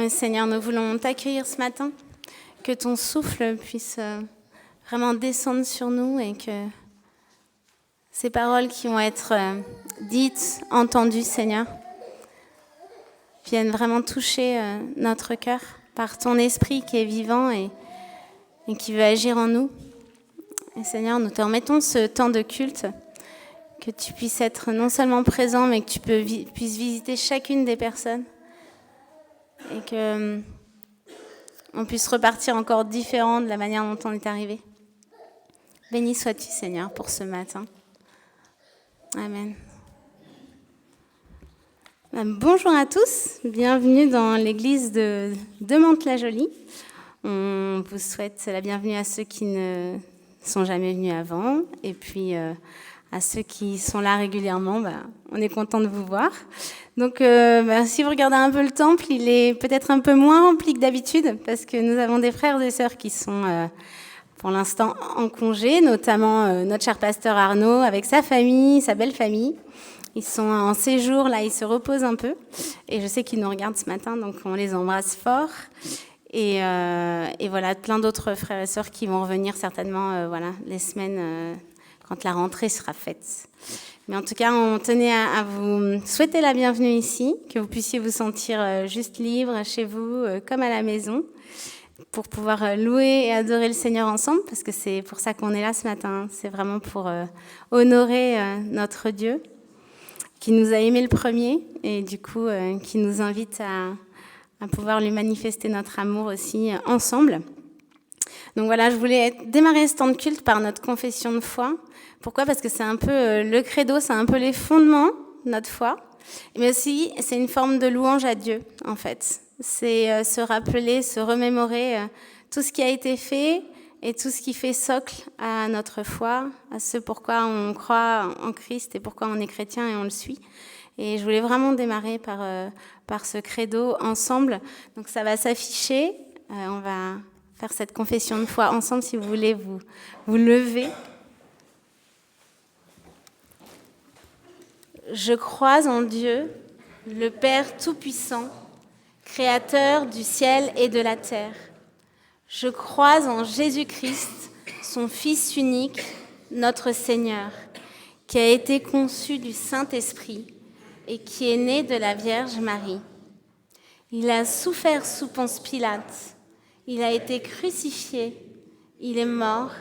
Oui, Seigneur, nous voulons t'accueillir ce matin, que ton souffle puisse vraiment descendre sur nous et que ces paroles qui vont être dites, entendues, Seigneur, viennent vraiment toucher notre cœur par ton esprit qui est vivant et qui veut agir en nous. Et Seigneur, nous te remettons ce temps de culte, que tu puisses être non seulement présent, mais que tu puisses visiter chacune des personnes et que on puisse repartir encore différent de la manière dont on est arrivé. Béni sois-tu, Seigneur, pour ce matin. Amen. Bonjour à tous, bienvenue dans l'église de Mantes-la-Jolie. On vous souhaite la bienvenue à ceux qui ne sont jamais venus avant, et puis à ceux qui sont là régulièrement, on est content de vous voir. Donc si vous regardez un peu le temple, il est peut-être un peu moins rempli que d'habitude, parce que nous avons des frères et sœurs qui sont pour l'instant en congé, notamment notre cher pasteur Arnaud avec sa famille, sa belle famille. Ils sont en séjour, là, ils se reposent un peu. Et je sais qu'ils nous regardent ce matin, donc on les embrasse fort. Et voilà, plein d'autres frères et sœurs qui vont revenir certainement les semaines quand la rentrée sera faite. Mais en tout cas, on tenait à vous souhaiter la bienvenue ici, que vous puissiez vous sentir juste libre chez vous, comme à la maison, pour pouvoir louer et adorer le Seigneur ensemble, parce que c'est pour ça qu'on est là ce matin. C'est vraiment pour honorer notre Dieu, qui nous a aimés le premier, et du coup, qui nous invite à pouvoir lui manifester notre amour aussi ensemble. Donc voilà, je voulais démarrer ce temps de culte par notre confession de foi. Pourquoi ? Parce que c'est un peu le credo, c'est un peu les fondements de notre foi. Mais aussi, c'est une forme de louange à Dieu, en fait. C'est se rappeler, se remémorer tout ce qui a été fait et tout ce qui fait socle à notre foi, à ce pourquoi on croit en Christ et pourquoi on est chrétien et on le suit. Et je voulais vraiment démarrer par ce credo ensemble. Donc ça va s'afficher. On va faire cette confession de foi ensemble si vous voulez vous lever. Je crois en Dieu, le Père Tout-Puissant, Créateur du ciel et de la terre. Je crois en Jésus-Christ, son Fils unique, notre Seigneur, qui a été conçu du Saint-Esprit et qui est né de la Vierge Marie. Il a souffert sous Ponce Pilate, il a été crucifié, il est mort,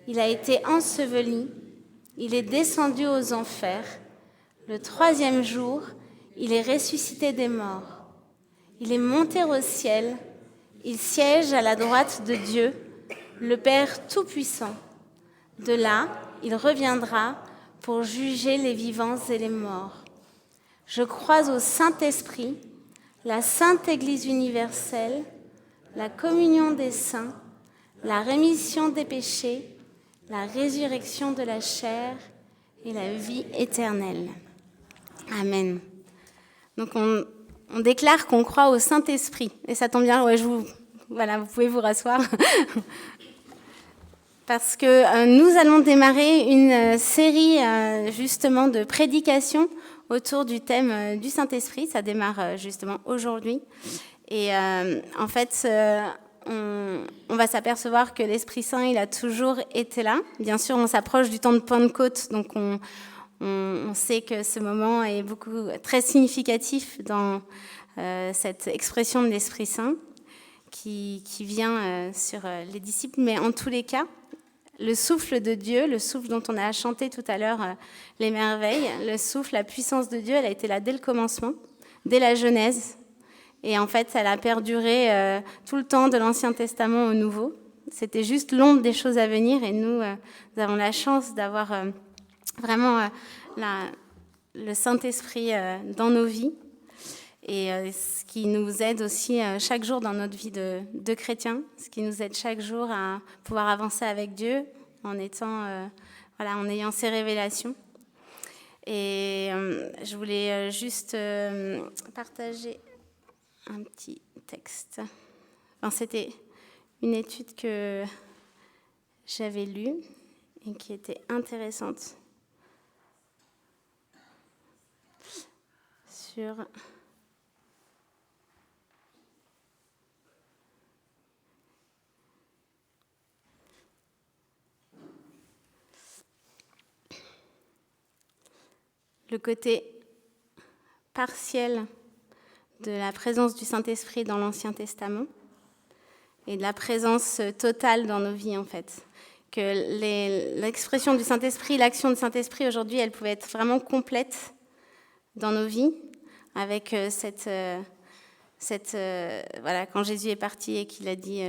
il a été enseveli, il est descendu aux enfers. Le troisième jour, il est ressuscité des morts. Il est monté au ciel, il siège à la droite de Dieu, le Père Tout-Puissant. De là, il reviendra pour juger les vivants et les morts. Je crois au Saint-Esprit, la Sainte Église universelle, la communion des saints, la rémission des péchés, la résurrection de la chair et la vie éternelle. Amen. Donc on déclare qu'on croit au Saint-Esprit. Et ça tombe bien, vous pouvez vous rasseoir. Parce que nous allons démarrer une série justement de prédications autour du thème du Saint-Esprit. Ça démarre justement aujourd'hui. Et en fait, on va s'apercevoir que l'Esprit Saint, il a toujours été là. Bien sûr, on s'approche du temps de Pentecôte, donc on sait que ce moment est très significatif dans cette expression de l'Esprit Saint qui vient sur les disciples. Mais en tous les cas, le souffle de Dieu, le souffle dont on a chanté tout à l'heure les merveilles, le souffle, la puissance de Dieu, elle a été là dès le commencement, dès la Genèse. Et en fait, elle a perduré tout le temps de l'Ancien Testament au Nouveau. C'était juste l'ombre des choses à venir. Et nous avons la chance d'avoir vraiment le Saint-Esprit dans nos vies. Et ce qui nous aide aussi chaque jour dans notre vie de chrétien, ce qui nous aide chaque jour à pouvoir avancer avec Dieu en ayant ces révélations. Et je voulais juste partager un petit texte. C'était une étude que j'avais lue et qui était intéressante sur le côté partiel de la présence du Saint-Esprit dans l'Ancien Testament et de la présence totale dans nos vies, en fait. Que l'expression du Saint-Esprit, l'action du Saint-Esprit aujourd'hui, elle pouvait être vraiment complète dans nos vies, avec voilà, quand Jésus est parti et qu'il a dit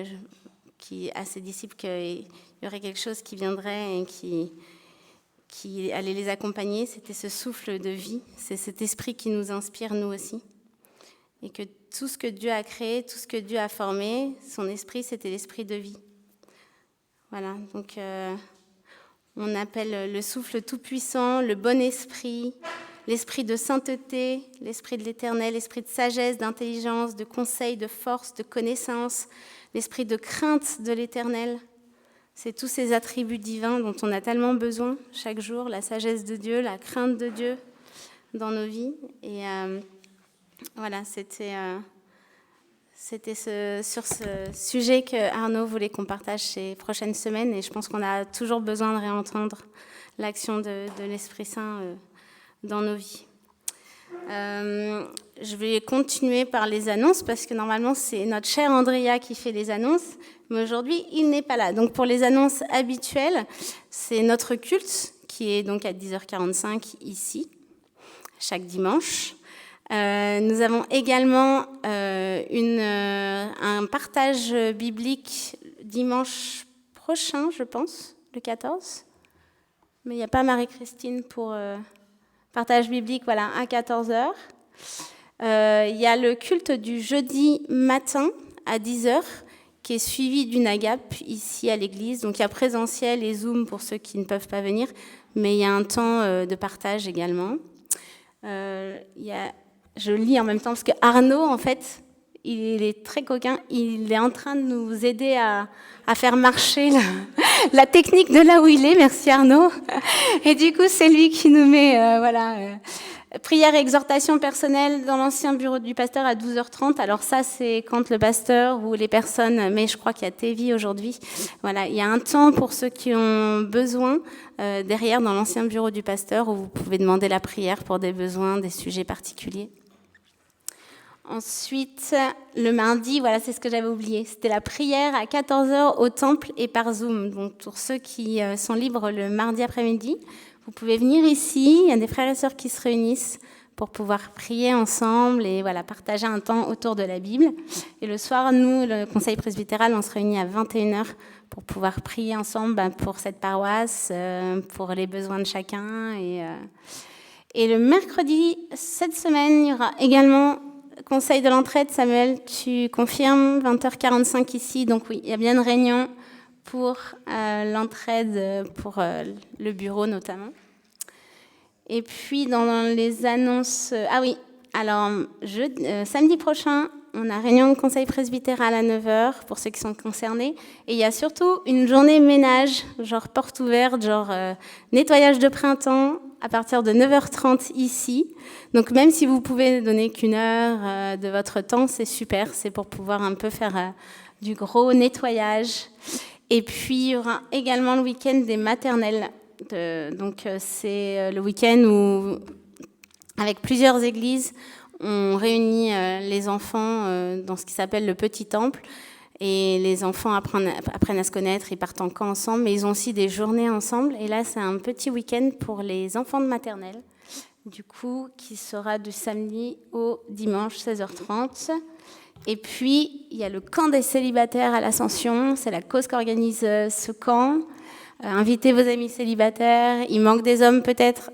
à ses disciples qu'il y aurait quelque chose qui viendrait et qui allait les accompagner, c'était ce souffle de vie, c'est cet esprit qui nous inspire nous aussi. Et que tout ce que Dieu a créé, tout ce que Dieu a formé, son esprit, c'était l'esprit de vie. Voilà, donc on appelle le souffle tout-puissant, le bon esprit, l'esprit de sainteté, l'esprit de l'éternel, l'esprit de sagesse, d'intelligence, de conseil, de force, de connaissance, l'esprit de crainte de l'éternel. C'est tous ces attributs divins dont on a tellement besoin chaque jour, la sagesse de Dieu, la crainte de Dieu dans nos vies. Et voilà, c'était sur ce sujet que Arnaud voulait qu'on partage ces prochaines semaines. Et je pense qu'on a toujours besoin de réentendre l'action de l'Esprit Saint dans nos vies. Je vais continuer par les annonces parce que normalement c'est notre cher Andrea qui fait les annonces, mais aujourd'hui il n'est pas là. Donc pour les annonces habituelles, c'est notre culte qui est donc à 10h45 ici, chaque dimanche. Nous avons également un partage biblique dimanche prochain, je pense, le 14. Mais il n'y a pas Marie-Christine pour partage biblique, voilà, à 14h. Il y a le culte du jeudi matin à 10h, qui est suivi d'une agape ici à l'église. Donc il y a présentiel et Zoom pour ceux qui ne peuvent pas venir, mais il y a un temps de partage également. Je lis en même temps parce que Arnaud, en fait, il est très coquin. Il est en train de nous aider à faire marcher la technique de là où il est. Merci Arnaud. Et du coup, c'est lui qui nous met, prière et exhortation personnelle dans l'ancien bureau du pasteur à 12h30. Alors ça, c'est quand le pasteur ou les personnes, mais je crois qu'il y a Tévi aujourd'hui. Voilà, il y a un temps pour ceux qui ont besoin derrière dans l'ancien bureau du pasteur où vous pouvez demander la prière pour des besoins, des sujets particuliers. Ensuite, le mardi, voilà, c'est ce que j'avais oublié. C'était la prière à 14h au temple et par Zoom. Donc pour ceux qui sont libres le mardi après-midi, vous pouvez venir ici. Il y a des frères et sœurs qui se réunissent pour pouvoir prier ensemble et voilà, partager un temps autour de la Bible. Et le soir, nous, le conseil presbytéral, on se réunit à 21h pour pouvoir prier ensemble pour cette paroisse, pour les besoins de chacun. Et le mercredi, cette semaine, il y aura également conseil de l'entraide. Samuel, tu confirmes, 20h45 ici. Donc oui, il y a bien une réunion pour l'entraide, pour le bureau notamment. Et puis dans les annonces... ah oui, alors samedi prochain, on a réunion de conseil presbytéral à 9h pour ceux qui sont concernés. Et il y a surtout une journée ménage, genre porte ouverte, genre nettoyage de printemps, à partir de 9h30 ici. Donc même si vous pouvez donner qu'une heure de votre temps, c'est super. C'est pour pouvoir un peu faire du gros nettoyage. Et puis il y aura également le week-end des maternelles. Donc c'est le week-end où, avec plusieurs églises, on réunit les enfants dans ce qui s'appelle le petit temple. Et les enfants apprennent à se connaître, ils partent en camp ensemble, mais ils ont aussi des journées ensemble. Et là, c'est un petit week-end pour les enfants de maternelle, du coup, qui sera du samedi au dimanche, 16h30. Et puis, il y a le camp des célibataires à l'Ascension. C'est la cause qu'organise ce camp. Invitez vos amis célibataires. Il manque des hommes peut-être.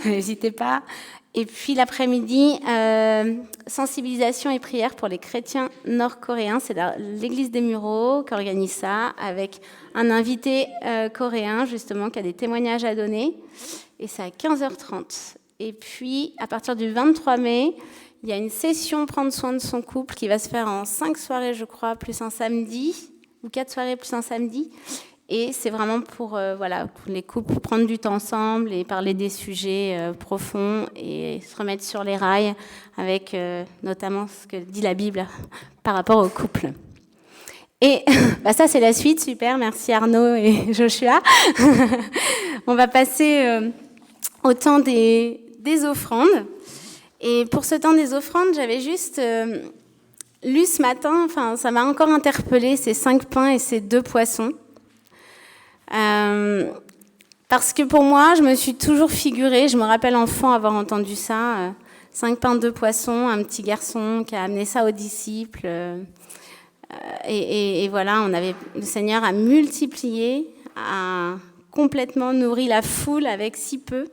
N'hésitez pas. Et puis l'après-midi, sensibilisation et prière pour les chrétiens nord-coréens. C'est l'église des Mureaux qui organise ça, avec un invité coréen, justement, qui a des témoignages à donner. Et c'est à 15h30. Et puis, à partir du 23 mai, il y a une session Prendre soin de son couple qui va se faire en 5 soirées, je crois, plus un samedi, ou 4 soirées plus un samedi. Et c'est vraiment pour les couples prendre du temps ensemble et parler des sujets profonds et se remettre sur les rails avec notamment ce que dit la Bible par rapport au couple. Et ça, c'est la suite. Super, merci Arnaud et Joshua. On va passer au temps des des offrandes. Et pour ce temps des offrandes, j'avais juste lu ce matin, enfin ça m'a encore interpellée, ces 5 pains et ces 2 poissons. Parce que pour moi, je me suis toujours figurée, je me rappelle enfant avoir entendu ça, 5 pains, 2 poissons, un petit garçon qui a amené ça aux disciples. Et voilà, le Seigneur a multiplié, a complètement nourri la foule avec si peu.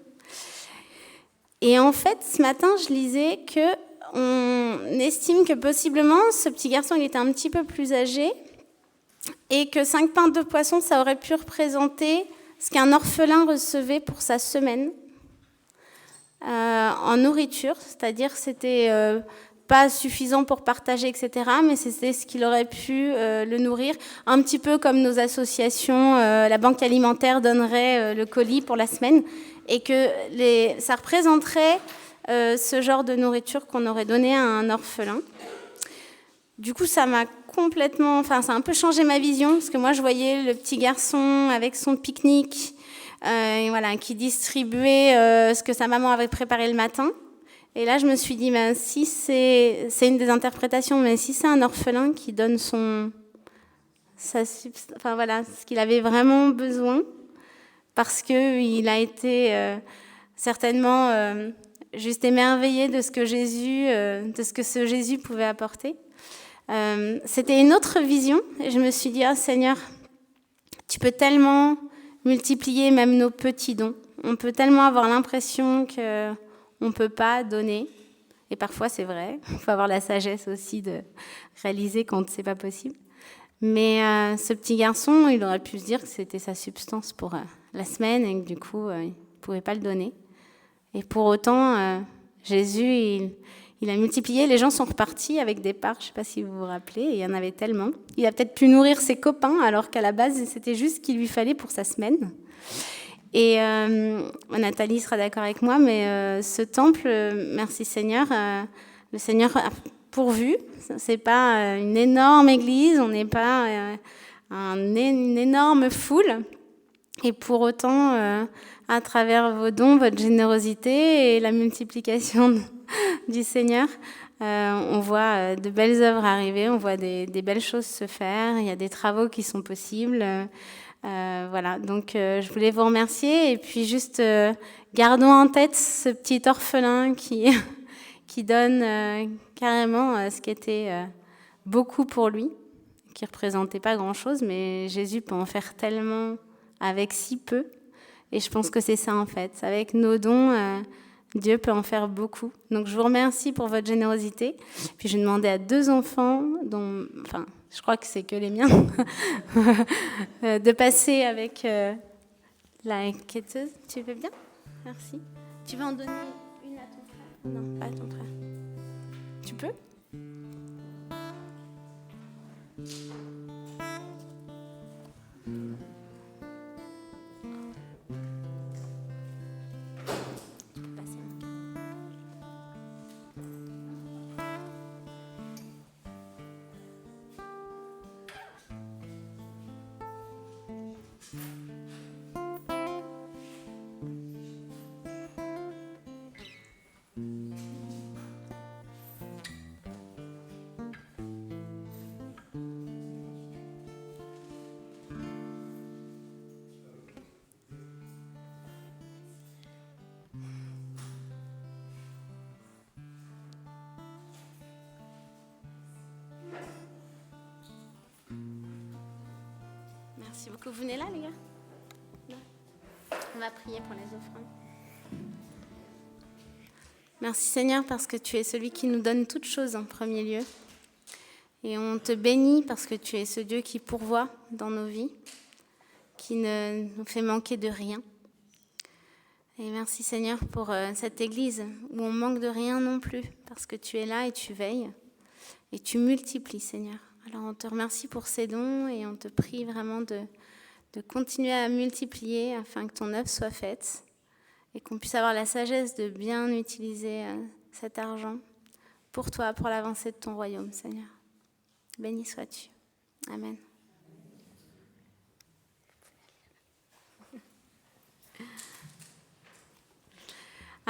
Et en fait, ce matin, je lisais qu'on estime que possiblement, ce petit garçon, il était un petit peu plus âgé, et que 5 pains, 2 poissons, ça aurait pu représenter ce qu'un orphelin recevait pour sa semaine en nourriture, c'est-à-dire c'était pas suffisant pour partager, etc., mais c'était ce qu'il aurait pu le nourrir, un petit peu comme nos associations, la banque alimentaire donnerait le colis pour la semaine, et que ça représenterait ce genre de nourriture qu'on aurait donné à un orphelin. Du coup, ça a un peu changé ma vision, parce que moi, je voyais le petit garçon avec son pique-nique, qui distribuait ce que sa maman avait préparé le matin. Et là, je me suis dit, si c'est une des interprétations, mais si c'est un orphelin qui donne ce qu'il avait vraiment besoin, parce qu'il a été certainement juste émerveillé de ce que ce Jésus pouvait apporter. C'était une autre vision, et je me suis dit, Seigneur, tu peux tellement multiplier même nos petits dons. On peut tellement avoir l'impression qu'on ne peut pas donner, et parfois c'est vrai, il faut avoir la sagesse aussi de réaliser quand c'est pas possible. Mais ce petit garçon, il aurait pu se dire que c'était sa substance pour la semaine, et que du coup, il ne pouvait pas le donner. Et pour autant, Jésus, il a multiplié, les gens sont repartis avec des parts, je ne sais pas si vous vous rappelez, et il y en avait tellement. Il a peut-être pu nourrir ses copains, alors qu'à la base, c'était juste ce qu'il lui fallait pour sa semaine. Et Nathalie sera d'accord avec moi, mais ce temple, merci Seigneur, le Seigneur a pourvu. Ce n'est pas une énorme église, on n'est pas une énorme foule. Et pour autant, à travers vos dons, votre générosité et la multiplication du Seigneur, on voit de belles œuvres arriver, on voit des belles choses se faire, il y a des travaux qui sont possibles. Donc je voulais vous remercier et puis juste gardons en tête ce petit orphelin qui donne carrément ce qui était beaucoup pour lui, qui représentait pas grand-chose, mais Jésus peut en faire tellement avec si peu. Et je pense que c'est ça en fait. Avec nos dons, Dieu peut en faire beaucoup. Donc je vous remercie pour votre générosité. Puis je demandais à 2 enfants, je crois que c'est que les miens, de passer avec la quêteuse. Tu veux bien? Merci. Tu veux en donner une à ton frère? Non, pas à ton frère. Tu peux? Merci beaucoup. Vous venez là, les gars? Non. On va prier pour les offrandes. Merci Seigneur parce que tu es celui qui nous donne toutes choses en premier lieu. Et on te bénit parce que tu es ce Dieu qui pourvoit dans nos vies, qui ne nous fait manquer de rien. Et merci Seigneur pour cette église où on manque de rien non plus, parce que tu es là et tu veilles et tu multiplies Seigneur. Alors on te remercie pour ces dons et on te prie vraiment de continuer à multiplier afin que ton œuvre soit faite et qu'on puisse avoir la sagesse de bien utiliser cet argent pour toi, pour l'avancée de ton royaume Seigneur. Béni sois-tu. Amen.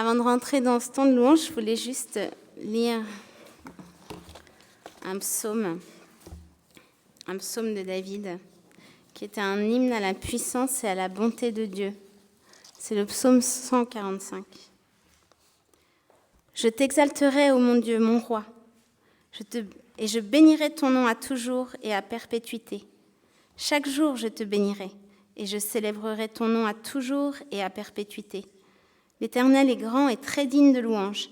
Avant de rentrer dans ce temps de louange, je voulais juste lire un psaume de David, qui était un hymne à la puissance et à la bonté de Dieu. C'est le psaume 145. Je t'exalterai, ô mon Dieu, mon roi, et je bénirai ton nom à toujours et à perpétuité. Chaque jour, je te bénirai, et je célébrerai ton nom à toujours et à perpétuité. L'Éternel est grand et très digne de louange,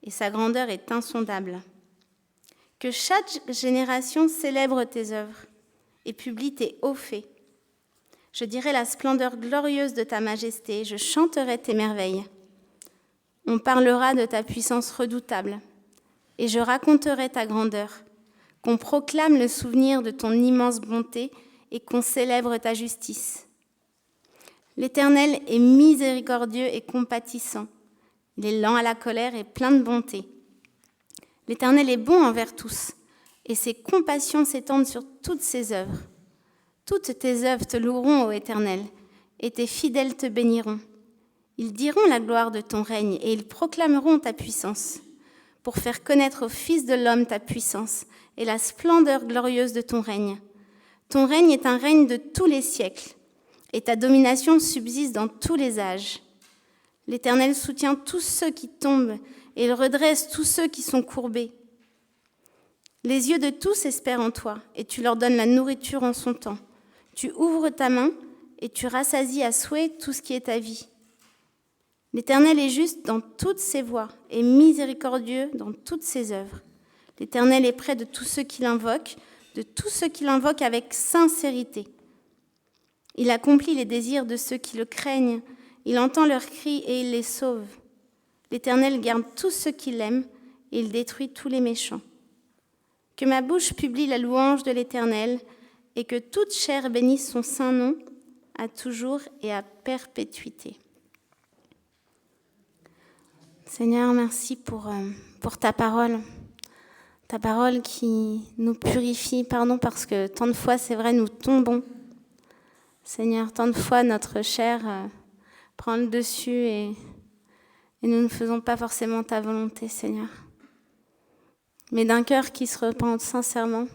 et sa grandeur est insondable. Que chaque génération célèbre tes œuvres et publie tes hauts faits. Je dirai la splendeur glorieuse de ta majesté, je chanterai tes merveilles. On parlera de ta puissance redoutable, et je raconterai ta grandeur, qu'on proclame le souvenir de ton immense bonté et qu'on célèbre ta justice. L'Éternel est miséricordieux et compatissant. Il est lent à la colère et plein de bonté. L'Éternel est bon envers tous, et ses compassions s'étendent sur toutes ses œuvres. Toutes tes œuvres te loueront, ô Éternel, et tes fidèles te béniront. Ils diront la gloire de ton règne, et ils proclameront ta puissance, pour faire connaître aux fils de l'homme ta puissance et la splendeur glorieuse de ton règne. Ton règne est un règne de tous les siècles, et ta domination subsiste dans tous les âges. L'Éternel soutient tous ceux qui tombent, et il redresse tous ceux qui sont courbés. Les yeux de tous espèrent en toi, et tu leur donnes la nourriture en son temps. Tu ouvres ta main, et tu rassasies à souhait tout ce qui est ta vie. L'Éternel est juste dans toutes ses voies, et miséricordieux dans toutes ses œuvres. L'Éternel est près de tous ceux qui l'invoquent, avec sincérité. Il accomplit les désirs de ceux qui le craignent, il entend leurs cris et il les sauve. L'Éternel garde tous ceux qui l'aiment, et il détruit tous les méchants. Que ma bouche publie la louange de l'Éternel, et que toute chair bénisse son saint nom, à toujours et à perpétuité. Seigneur, merci pour ta parole qui nous purifie. Pardon parce que tant de fois, c'est vrai, nous tombons. Seigneur, tant de fois, notre chair prend le dessus et nous ne faisons pas forcément ta volonté, Seigneur. Mais d'un cœur qui se repent sincèrement,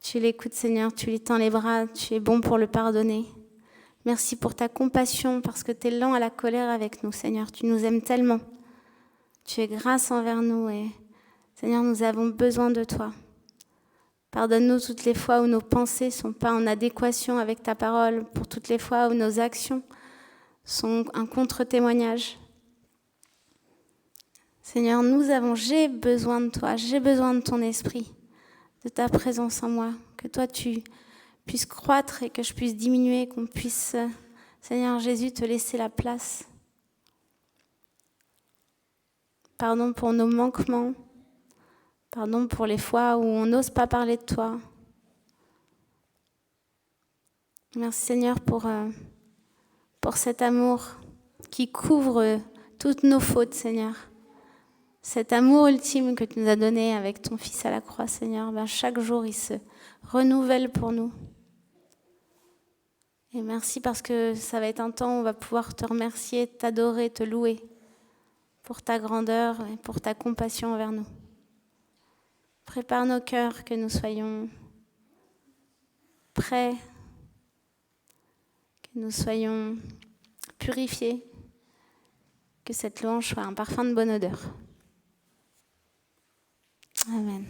tu l'écoutes, Seigneur, tu lui tends les bras, tu es bon pour le pardonner. Merci pour ta compassion, parce que tu es lent à la colère avec nous, Seigneur. Tu nous aimes tellement. Tu es grâce envers nous et, Seigneur, nous avons besoin de toi. Pardonne-nous toutes les fois où nos pensées ne sont pas en adéquation avec ta parole, pour toutes les fois où nos actions sont un contre-témoignage. Seigneur, j'ai besoin de toi, j'ai besoin de ton esprit, de ta présence en moi, que toi tu puisses croître et que je puisse diminuer, qu'on puisse, Seigneur Jésus, te laisser la place. Pardon pour nos manquements, pardon pour les fois où on n'ose pas parler de toi. Merci Seigneur pour cet amour qui couvre toutes nos fautes, Seigneur. Cet amour ultime que tu nous as donné avec ton Fils à la croix, Seigneur, chaque jour il se renouvelle pour nous. Et merci parce que ça va être un temps où on va pouvoir te remercier, t'adorer, te louer pour ta grandeur et pour ta compassion envers nous. Prépare nos cœurs, que nous soyons prêts, que nous soyons purifiés, que cette louange soit un parfum de bonne odeur. Amen.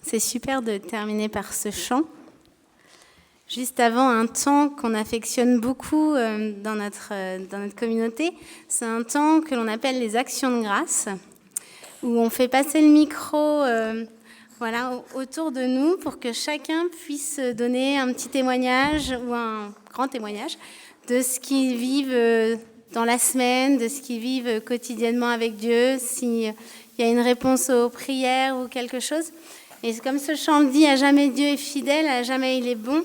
C'est super de terminer par ce chant. Juste avant, un temps qu'on affectionne beaucoup dans notre communauté, c'est un temps que l'on appelle les actions de grâce, où on fait passer le micro autour de nous pour que chacun puisse donner un petit témoignage ou un grand témoignage de ce qu'ils vivent dans la semaine, de ce qu'ils vivent quotidiennement avec Dieu, s'il y a une réponse aux prières ou quelque chose. Et comme ce chant le dit, à jamais Dieu est fidèle, à jamais il est bon,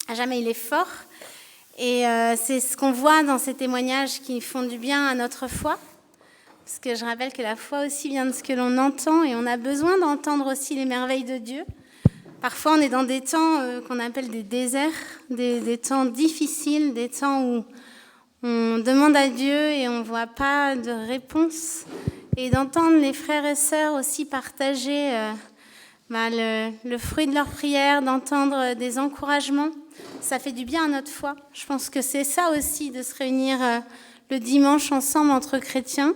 à jamais il est fort. Et c'est ce qu'on voit dans ces témoignages qui font du bien à notre foi. Parce que je rappelle que la foi aussi vient de ce que l'on entend et on a besoin d'entendre aussi les merveilles de Dieu. Parfois, on est dans des temps qu'on appelle des déserts, des temps difficiles, des temps où on demande à Dieu et on ne voit pas de réponse. Et d'entendre les frères et sœurs aussi partager le fruit de leur prière, d'entendre des encouragements, ça fait du bien à notre foi. Je pense que c'est ça aussi, de se réunir le dimanche ensemble entre chrétiens.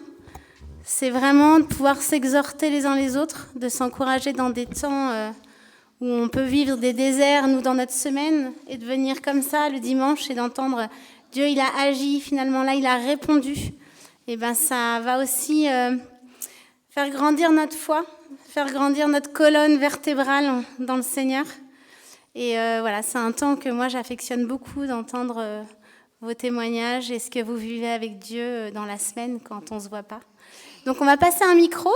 C'est vraiment de pouvoir s'exhorter les uns les autres, de s'encourager dans des temps où on peut vivre des déserts, nous, dans notre semaine, et de venir comme ça le dimanche et d'entendre Dieu, il a agi, finalement là, il a répondu. Et ça va aussi faire grandir notre foi, faire grandir notre colonne vertébrale dans le Seigneur. Et c'est un temps que moi j'affectionne beaucoup, d'entendre vos témoignages et ce que vous vivez avec Dieu dans la semaine quand on ne se voit pas. Donc on va passer un micro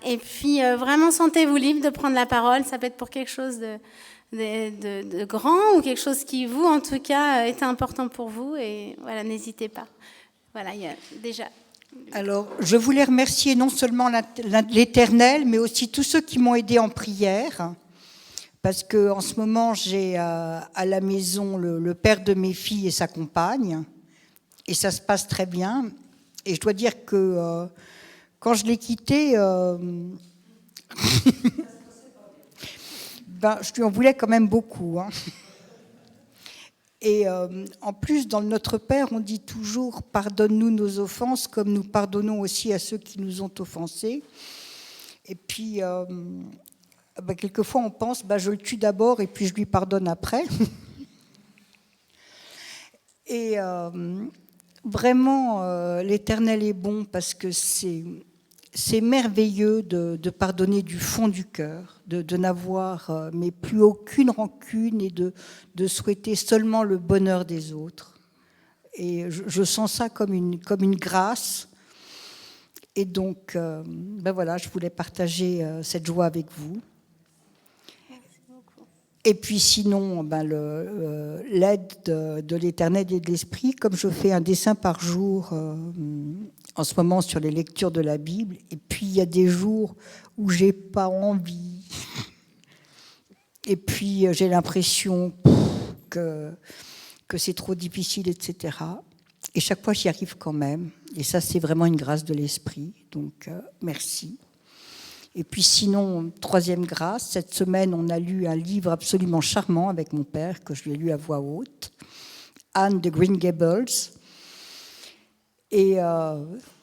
et puis vraiment sentez-vous libre de prendre la parole. Ça peut être pour quelque chose de grand ou quelque chose qui vous en tout cas était important pour vous, et voilà, n'hésitez pas. Voilà, il y a déjà... Alors, je voulais remercier non seulement l'Éternel, mais aussi tous ceux qui m'ont aidé en prière, parce qu'en ce moment, j'ai à la maison le père de mes filles et sa compagne, et ça se passe très bien. Et je dois dire que quand je l'ai quitté, je lui en voulais quand même beaucoup, hein. Et en plus, dans le Notre Père, on dit toujours « Pardonne-nous nos offenses, comme nous pardonnons aussi à ceux qui nous ont offensés ». Et puis, quelquefois, on pense « je le tue d'abord et puis je lui pardonne après ». Et vraiment, l'Éternel est bon, parce que c'est merveilleux de pardonner du fond du cœur, de n'avoir mais plus aucune rancune et de souhaiter seulement le bonheur des autres. Et je sens ça comme une grâce. Et donc, voilà, je voulais partager cette joie avec vous. Merci beaucoup. Et puis sinon, l'aide de l'Éternel et de l'Esprit, comme je fais un dessin par jour en ce moment sur les lectures de la Bible, et puis il y a des jours où j'ai pas envie, et puis j'ai l'impression que c'est trop difficile, etc. Et chaque fois, j'y arrive quand même. Et ça, c'est vraiment une grâce de l'Esprit. Donc, merci. Et puis sinon, troisième grâce, cette semaine, on a lu un livre absolument charmant avec mon père, que je lui ai lu à voix haute, Anne de Green Gables. Et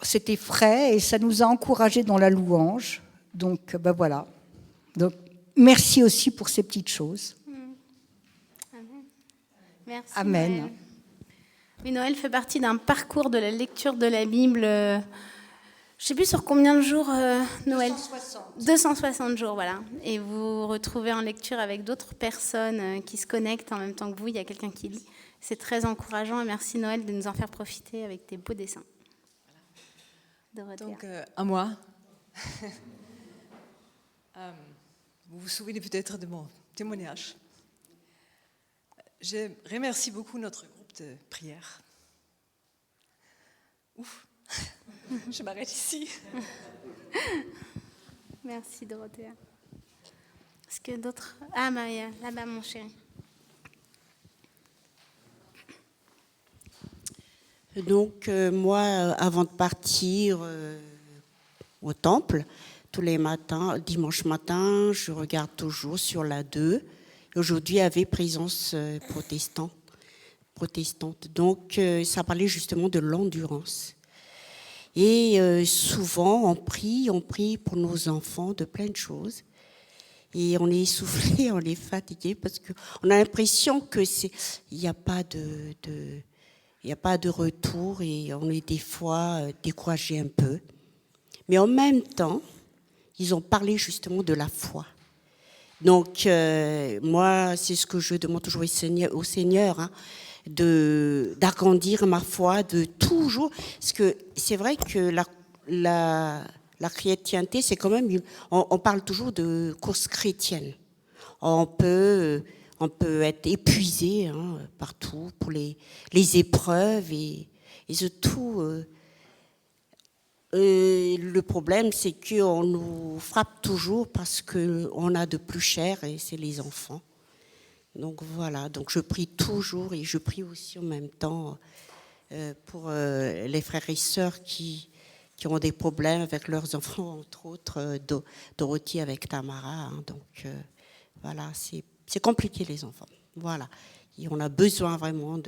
c'était frais et ça nous a encouragés dans la louange. Donc, voilà. Donc, merci aussi pour ces petites choses. Amen. Merci. Amen. Noël. Oui, Noël fait partie d'un parcours de la lecture de la Bible. Je ne sais plus sur combien de jours, Noël. 260 jours, voilà. Et vous vous retrouvez en lecture avec d'autres personnes qui se connectent en même temps que vous. Il y a quelqu'un qui lit. C'est très encourageant. Et merci, Noël, de nous en faire profiter avec tes beaux dessins. Dorothée. Donc, à moi. Vous vous souvenez peut-être de mon témoignage. Je remercie beaucoup notre groupe de prière. Ouf, je m'arrête ici. Merci, Dorothée. Est-ce que d'autres... Ah, Maria, là-bas, mon chéri. Donc, moi, avant de partir au temple, tous les matins, dimanche matin, je regarde toujours sur la 2. Aujourd'hui, il y avait présence protestante. Donc, ça parlait justement de l'endurance. Et souvent, on prie pour nos enfants de plein de choses. Et on est essoufflé, on est fatigué parce qu'on a l'impression qu'il n'y a pas de retour et on est des fois découragé un peu. Mais en même temps, ils ont parlé justement de la foi. Donc, moi, c'est ce que je demande toujours au Seigneur, hein, d'agrandir ma foi, de toujours... Parce que c'est vrai que la chrétienté, c'est quand même... On parle toujours de course chrétienne. On peut être épuisé partout pour les épreuves et surtout... le problème, c'est qu'on nous frappe toujours parce qu'on a de plus cher et c'est les enfants. Donc voilà, donc je prie toujours et je prie aussi en même temps pour les frères et sœurs qui ont des problèmes avec leurs enfants, entre autres Dorothée avec Tamara. Donc voilà, c'est compliqué les enfants. Voilà, et on a besoin vraiment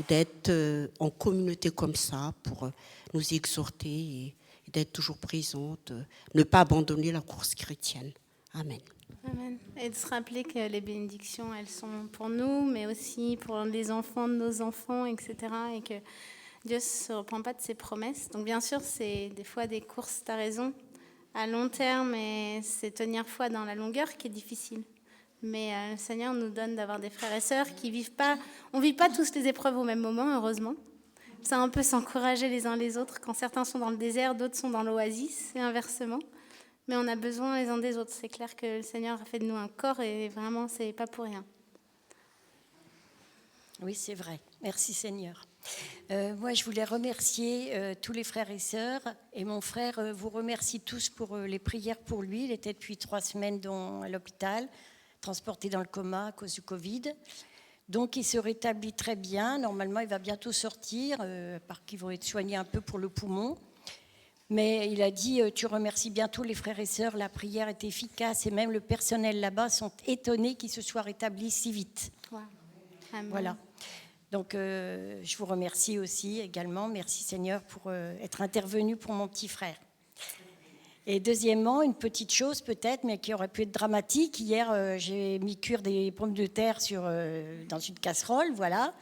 d'être en communauté comme ça pour nous exhorter et d'être toujours présente, ne pas abandonner la course chrétienne. Amen. Amen. Et de se rappeler que les bénédictions, elles sont pour nous, mais aussi pour les enfants de nos enfants, etc. Et que Dieu ne se reprend pas de ses promesses. Donc bien sûr, c'est des fois des courses, tu as raison, à long terme, et c'est tenir foi dans la longueur qui est difficile. Mais le Seigneur nous donne d'avoir des frères et sœurs qui vivent pas... On ne vit pas tous les épreuves au même moment, heureusement. Ça, on peut s'encourager les uns les autres. Quand certains sont dans le désert, d'autres sont dans l'oasis, et inversement. Mais on a besoin les uns des autres. C'est clair que le Seigneur a fait de nous un corps, et vraiment, c'est pas pour rien. Oui, c'est vrai. Merci Seigneur. Moi, je voulais remercier tous les frères et sœurs. Et mon frère vous remercie tous pour les prières pour lui. Il était depuis 3 semaines à l'hôpital, transporté dans le coma à cause du Covid. Donc, il se rétablit très bien. Normalement, il va bientôt sortir, parce qu'ils vont être soignés un peu pour le poumon. Mais il a dit, tu remercies bien tous les frères et sœurs, la prière est efficace et même le personnel là-bas sont étonnés qu'il se soit rétabli si vite. Wow. Amen. Voilà. Donc, je vous remercie aussi également. Merci Seigneur pour être intervenu pour mon petit frère. Et deuxièmement, une petite chose peut-être, mais qui aurait pu être dramatique. Hier, j'ai mis cuire des pommes de terre dans une casserole, voilà.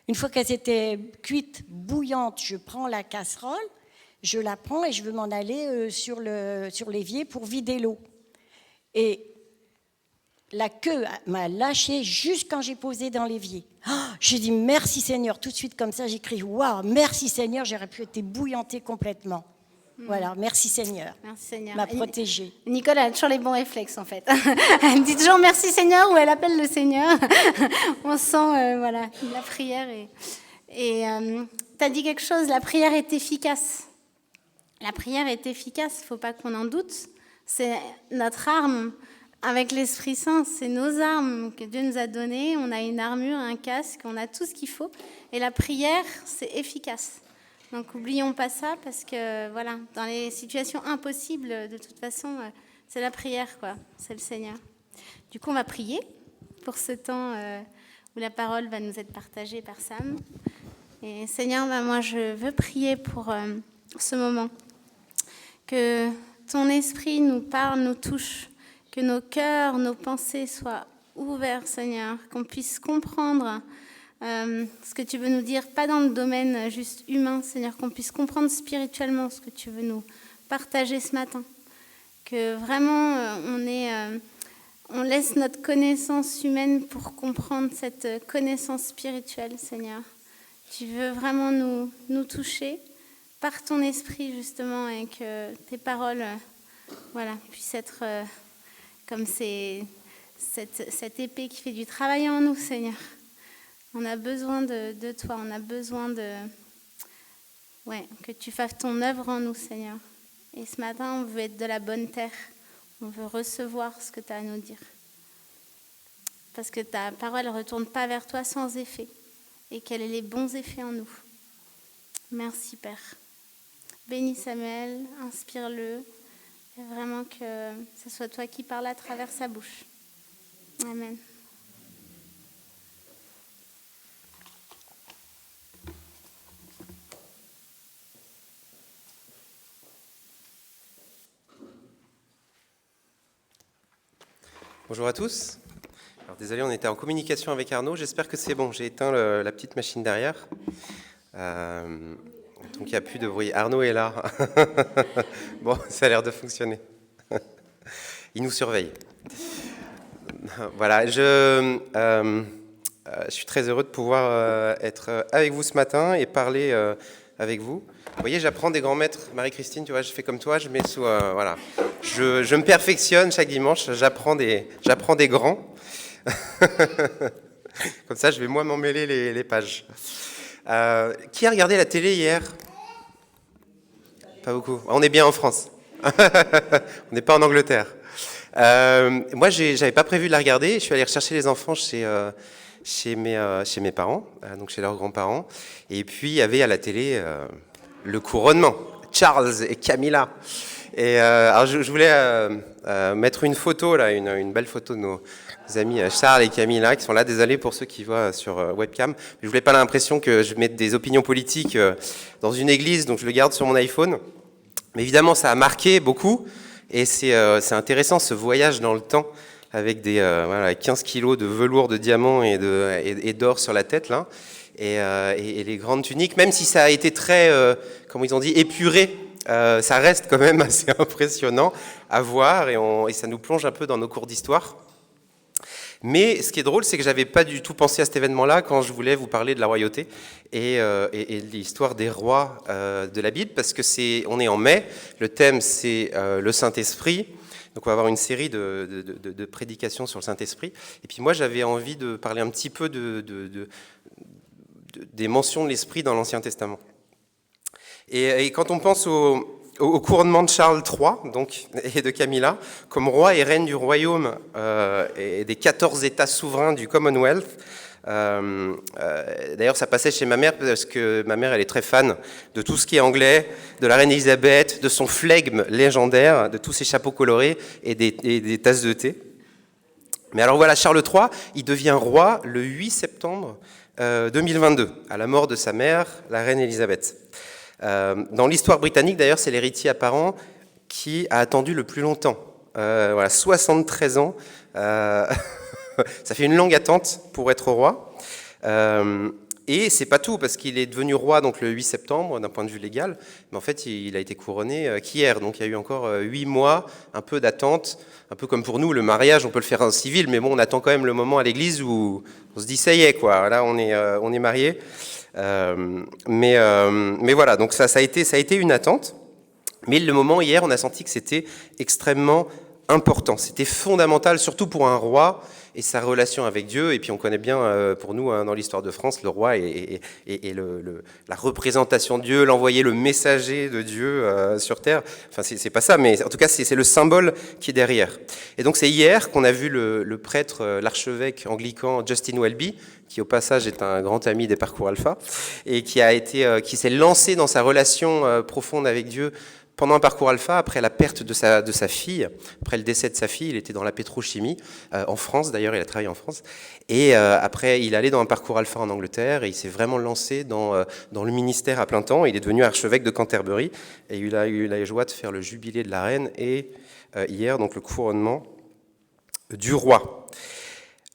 Une fois qu'elles étaient cuites, bouillantes, je prends la casserole, je la prends et je veux m'en aller sur l'évier pour vider l'eau. Et la queue m'a lâché juste quand j'ai posé dans l'évier. Oh, j'ai dit merci Seigneur, tout de suite comme ça, j'ai crié waouh, merci Seigneur, j'aurais pu être bouillantée complètement. Voilà, merci Seigneur. Merci Seigneur. M'a protégée. Nicole a toujours les bons réflexes en fait. Elle dit toujours merci Seigneur ou elle appelle le Seigneur. On sent voilà, la prière. Et tu as dit quelque chose, la prière est efficace. La prière est efficace, il ne faut pas qu'on en doute. C'est notre arme avec l'Esprit Saint, c'est nos armes que Dieu nous a données. On a une armure, un casque, on a tout ce qu'il faut. Et la prière, c'est efficace. Donc n'oublions pas ça parce que voilà, dans les situations impossibles, de toute façon, c'est la prière, quoi. C'est le Seigneur. Du coup, on va prier pour ce temps où la parole va nous être partagée par Sam. Et Seigneur, moi je veux prier pour ce moment. Que ton esprit nous parle, nous touche, que nos cœurs, nos pensées soient ouverts, Seigneur, qu'on puisse comprendre ce que tu veux nous dire, pas dans le domaine juste humain, Seigneur, qu'on puisse comprendre spirituellement ce que tu veux nous partager ce matin. Que vraiment on laisse notre connaissance humaine pour comprendre cette connaissance spirituelle, Seigneur. Tu veux vraiment nous toucher par ton esprit, justement, et que tes paroles voilà, puissent être comme cette épée qui fait du travail en nous, Seigneur. On a besoin de toi, on a besoin que tu fasses ton œuvre en nous, Seigneur. Et ce matin, on veut être de la bonne terre. On veut recevoir ce que tu as à nous dire. Parce que ta parole ne retourne pas vers toi sans effet. Et qu'elle ait les bons effets en nous. Merci, Père. Bénis Samuel, inspire-le. Et vraiment que ce soit toi qui parles à travers sa bouche. Amen. Bonjour à tous. Alors, désolé, on était en communication avec Arnaud. J'espère que c'est bon. J'ai éteint la petite machine derrière. Donc il n'y a plus de bruit. Arnaud est là. Bon, ça a l'air de fonctionner. Il nous surveille. Voilà, je suis très heureux de pouvoir être avec vous ce matin et parler avec vous. Vous voyez, j'apprends des grands maîtres. Marie-Christine, tu vois, je fais comme toi, je mets sous... voilà. Je me perfectionne chaque dimanche, j'apprends des grands. Comme ça, je vais moi m'emmêler les pages. Qui a regardé la télé hier? Pas beaucoup. On est bien en France. On n'est pas en Angleterre. Moi, j'avais pas prévu de la regarder. Je suis allé rechercher les enfants chez mes parents, donc chez leurs grands-parents. Et puis, il y avait à la télé le couronnement, Charles et Camilla. Et alors, je voulais mettre une photo, là, une belle photo de nos amis Charles et Camilla, qui sont là. Désolé pour ceux qui voient sur webcam. Je voulais pas l'impression que je mette des opinions politiques dans une église, donc je le garde sur mon iPhone. Mais évidemment, ça a marqué beaucoup. Et c'est intéressant, ce voyage dans le temps, avec 15 kilos de velours de diamants et d'or sur la tête, là. Et les grandes tuniques, même si ça a été très, comment ils ont dit, épuré, ça reste quand même assez impressionnant à voir et ça nous plonge un peu dans nos cours d'histoire. Mais ce qui est drôle, c'est que j'avais pas du tout pensé à cet événement-là quand je voulais vous parler de la royauté et de l'histoire des rois de la Bible, parce que on est en mai, le thème c'est le Saint-Esprit. Donc on va avoir une série de prédications sur le Saint-Esprit. Et puis moi j'avais envie de parler un petit peu des mentions de l'Esprit dans l'Ancien Testament. Et quand on pense au couronnement de Charles III donc, et de Camilla, comme roi et reine du royaume et des 14 États souverains du Commonwealth, d'ailleurs ça passait chez ma mère parce que ma mère elle est très fan de tout ce qui est anglais, de la reine Elisabeth, de son flegme légendaire, de tous ses chapeaux colorés et des tasses de thé. Mais alors voilà, Charles III, il devient roi le 8 septembre 2022, à la mort de sa mère, la reine Elisabeth. Dans l'histoire britannique, d'ailleurs, c'est l'héritier apparent qui a attendu le plus longtemps. 73 ans. Ça fait une longue attente pour être roi. Et c'est pas tout, parce qu'il est devenu roi donc, le 8 septembre, d'un point de vue légal. Mais en fait, il a été couronné qu'hier. Donc il y a eu encore 8 mois, un peu d'attente. Un peu comme pour nous, le mariage, on peut le faire en civil, mais bon, on attend quand même le moment à l'église où on se dit, ça y est, quoi. Là, on est mariés. Mais voilà, donc ça a été une attente. Mais le moment hier, on a senti que c'était extrêmement important, c'était fondamental, surtout pour un roi et sa relation avec Dieu. Et puis on connaît bien, pour nous, dans l'histoire de France, le roi est la représentation de Dieu, l'envoyé, le messager de Dieu sur terre. Enfin, c'est pas ça, mais en tout cas, c'est le symbole qui est derrière. Et donc c'est hier qu'on a vu le prêtre, l'archevêque anglican Justin Welby, qui au passage est un grand ami des Parcours Alpha, et qui s'est lancé dans sa relation profonde avec Dieu pendant un Parcours Alpha, après la perte de sa fille, après le décès de sa fille. Il était dans la pétrochimie, en France d'ailleurs, il a travaillé en France. Et après, il est allé dans un Parcours Alpha en Angleterre, et il s'est vraiment lancé dans le ministère à plein temps. Il est devenu archevêque de Canterbury, et il a eu la joie de faire le jubilé de la reine, et hier, donc le couronnement du roi.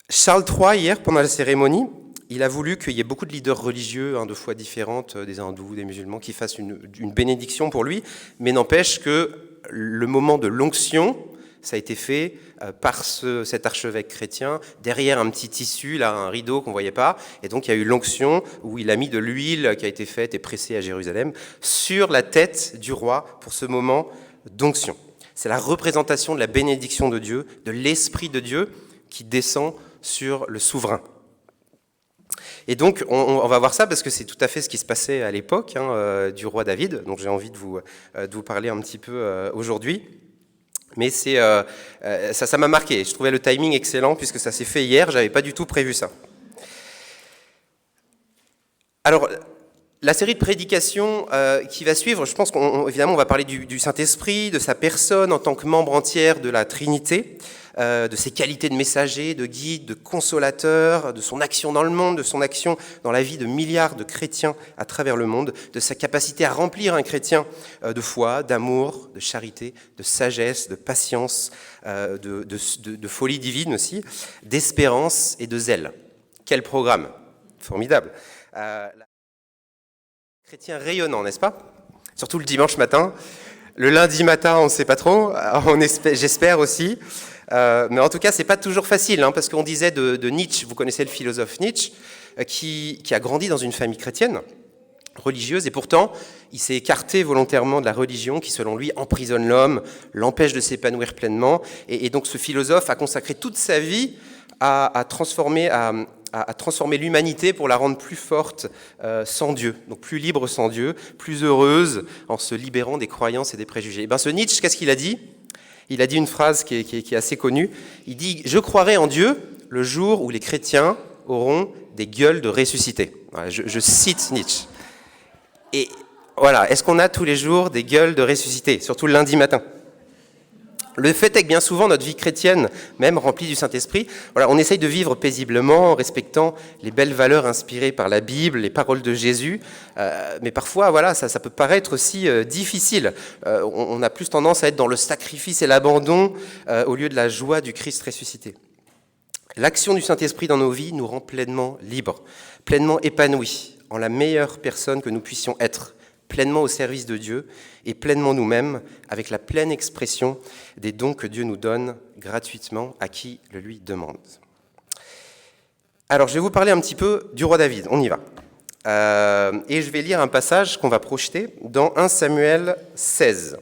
Charles III, hier, pendant la cérémonie, il a voulu qu'il y ait beaucoup de leaders religieux, de foi différentes, des hindous, des musulmans, qui fassent une bénédiction pour lui, mais n'empêche que le moment de l'onction, ça a été fait par cet archevêque chrétien, derrière un petit tissu, là, un rideau qu'on ne voyait pas, et donc il y a eu l'onction, où il a mis de l'huile qui a été faite et pressée à Jérusalem, sur la tête du roi pour ce moment d'onction. C'est la représentation de la bénédiction de Dieu, de l'Esprit de Dieu, qui descend sur le souverain. Et donc, on va voir ça parce que c'est tout à fait ce qui se passait à l'époque du roi David. Donc, j'ai envie de vous parler un petit peu aujourd'hui. Mais ça m'a marqué. Je trouvais le timing excellent puisque ça s'est fait hier. J'avais pas du tout prévu ça. Alors, la série de prédications qui va suivre, je pense qu'évidemment, on va parler du Saint-Esprit, de sa personne en tant que membre entière de la Trinité, de ses qualités de messager, de guide, de consolateur, de son action dans le monde, de son action dans la vie de milliards de chrétiens à travers le monde, de sa capacité à remplir un chrétien de foi, d'amour, de charité, de sagesse, de patience, de folie divine aussi, d'espérance et de zèle. Quel programme formidable. Chrétien rayonnant, n'est-ce pas? Surtout le dimanche matin. Le lundi matin, on ne sait pas trop, j'espère aussi. Mais en tout cas, c'est pas toujours facile, parce qu'on disait de Nietzsche, vous connaissez le philosophe Nietzsche, qui a grandi dans une famille chrétienne, religieuse, et pourtant, il s'est écarté volontairement de la religion qui, selon lui, emprisonne l'homme, l'empêche de s'épanouir pleinement. Et donc, ce philosophe a consacré toute sa vie à transformer l'humanité pour la rendre plus forte sans Dieu, donc plus libre sans Dieu, plus heureuse en se libérant des croyances et des préjugés. Et bien, ce Nietzsche, qu'est-ce qu'il a dit? Il a dit une phrase qui est assez connue. Il dit « Je croirai en Dieu le jour où les chrétiens auront des gueules de ressuscités. » Je cite Nietzsche. Et voilà, est-ce qu'on a tous les jours des gueules de ressuscités, surtout le lundi matin? Le fait est que bien souvent, notre vie chrétienne, même remplie du Saint-Esprit, on essaye de vivre paisiblement, en respectant les belles valeurs inspirées par la Bible, les paroles de Jésus, mais parfois, ça peut paraître aussi difficile. On a plus tendance à être dans le sacrifice et l'abandon au lieu de la joie du Christ ressuscité. L'action du Saint-Esprit dans nos vies nous rend pleinement libres, pleinement épanouis, en la meilleure personne que nous puissions être, pleinement au service de Dieu et pleinement nous-mêmes, avec la pleine expression des dons que Dieu nous donne gratuitement à qui le lui demande. Alors, je vais vous parler un petit peu du roi David, on y va. Et je vais lire un passage qu'on va projeter dans 1 Samuel 16.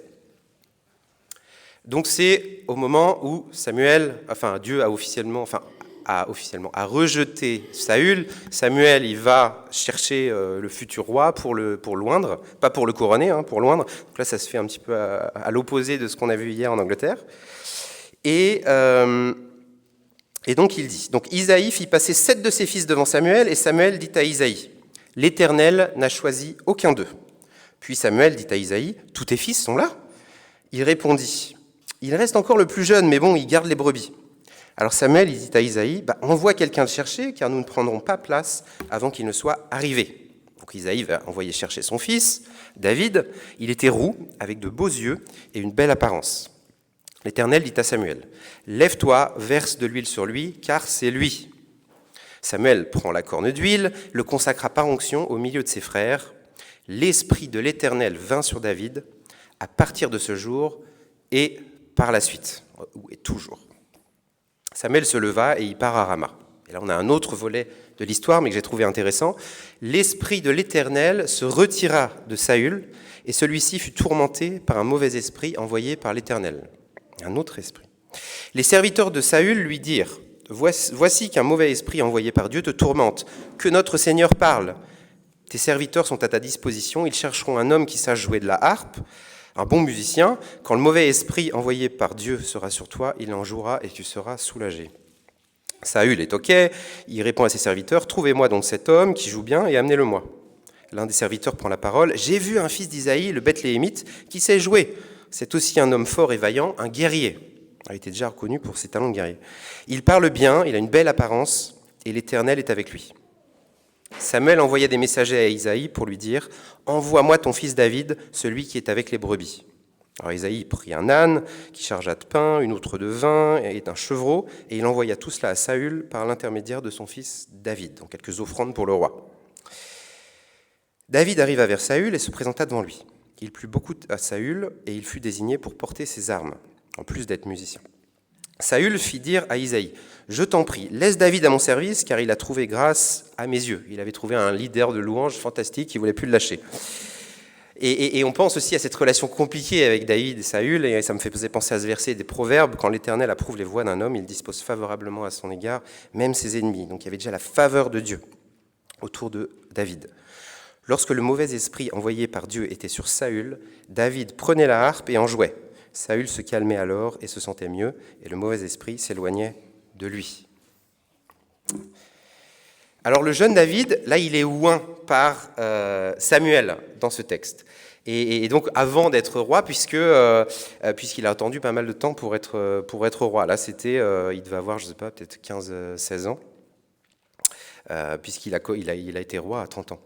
Donc c'est au moment où Dieu a a rejeté Saül. Samuel, il va chercher le futur roi pour l'oindre, pas pour le couronner, pour l'oindre. Donc là, ça se fait un petit peu à l'opposé de ce qu'on a vu hier en Angleterre. Et donc il dit, donc Isaïe fit passer 7 de ses fils devant Samuel, et Samuel dit à Isaïe, « L'Éternel n'a choisi aucun d'eux. » Puis Samuel dit à Isaïe, « Tous tes fils sont là ?» Il répondit, « Il reste encore le plus jeune, mais bon, il garde les brebis. » Alors Samuel, il dit à Isaïe, « Envoie quelqu'un le chercher, car nous ne prendrons pas place avant qu'il ne soit arrivé. » Donc Isaïe va envoyer chercher son fils, David. Il était roux, avec de beaux yeux et une belle apparence. L'Éternel dit à Samuel, « Lève-toi, verse de l'huile sur lui, car c'est lui. » Samuel prend la corne d'huile, le consacra par onction au milieu de ses frères. L'Esprit de l'Éternel vint sur David à partir de ce jour et par la suite, et toujours. Samuel se leva et il part à Rama. Et là, on a un autre volet de l'histoire, mais que j'ai trouvé intéressant. L'esprit de l'Éternel se retira de Saül, et celui-ci fut tourmenté par un mauvais esprit envoyé par l'Éternel. Un autre esprit. Les serviteurs de Saül lui dirent, « Voici qu'un mauvais esprit envoyé par Dieu te tourmente, que notre Seigneur parle. Tes serviteurs sont à ta disposition, ils chercheront un homme qui sache jouer de la harpe, un bon musicien. Quand le mauvais esprit envoyé par Dieu sera sur toi, il en jouera et tu seras soulagé. » Saül est OK, il répond à ses serviteurs, « Trouvez-moi donc cet homme qui joue bien et amenez-le-moi. » L'un des serviteurs prend la parole, « J'ai vu un fils d'Isaïe, le Bethléemite, qui sait jouer. C'est aussi un homme fort et vaillant, un guerrier. » Il était déjà reconnu pour ses talents de guerrier. « Il parle bien, il a une belle apparence, et l'Éternel est avec lui. » Samuel envoya des messagers à Isaïe pour lui dire « Envoie-moi ton fils David, celui qui est avec les brebis. » Alors Isaïe prit un âne qui chargea de pain, une outre de vin et d'un chevreau, et il envoya tout cela à Saül par l'intermédiaire de son fils David, donc quelques offrandes pour le roi. David arriva vers Saül et se présenta devant lui. Il plut beaucoup à Saül et il fut désigné pour porter ses armes, en plus d'être musicien. Saül fit dire à Isaïe, « Je t'en prie, laisse David à mon service, car il a trouvé grâce à mes yeux. » Il avait trouvé un leader de louange fantastique, il ne voulait plus le lâcher. Et on pense aussi à cette relation compliquée avec David et Saül, et ça me faisait penser à ce verset des Proverbes, « Quand l'Éternel approuve les voies d'un homme, il dispose favorablement à son égard, même ses ennemis. » Donc il y avait déjà la faveur de Dieu autour de David. Lorsque le mauvais esprit envoyé par Dieu était sur Saül, David prenait la harpe et en jouait. Saül se calmait alors et se sentait mieux, et le mauvais esprit s'éloignait de lui. Alors le jeune David, là, il est oint par Samuel dans ce texte. Et donc avant d'être roi, puisqu'il a attendu pas mal de temps pour être roi. Là, c'était, il devait avoir, je ne sais pas, peut-être 15-16 ans, puisqu'il a été roi à 30 ans.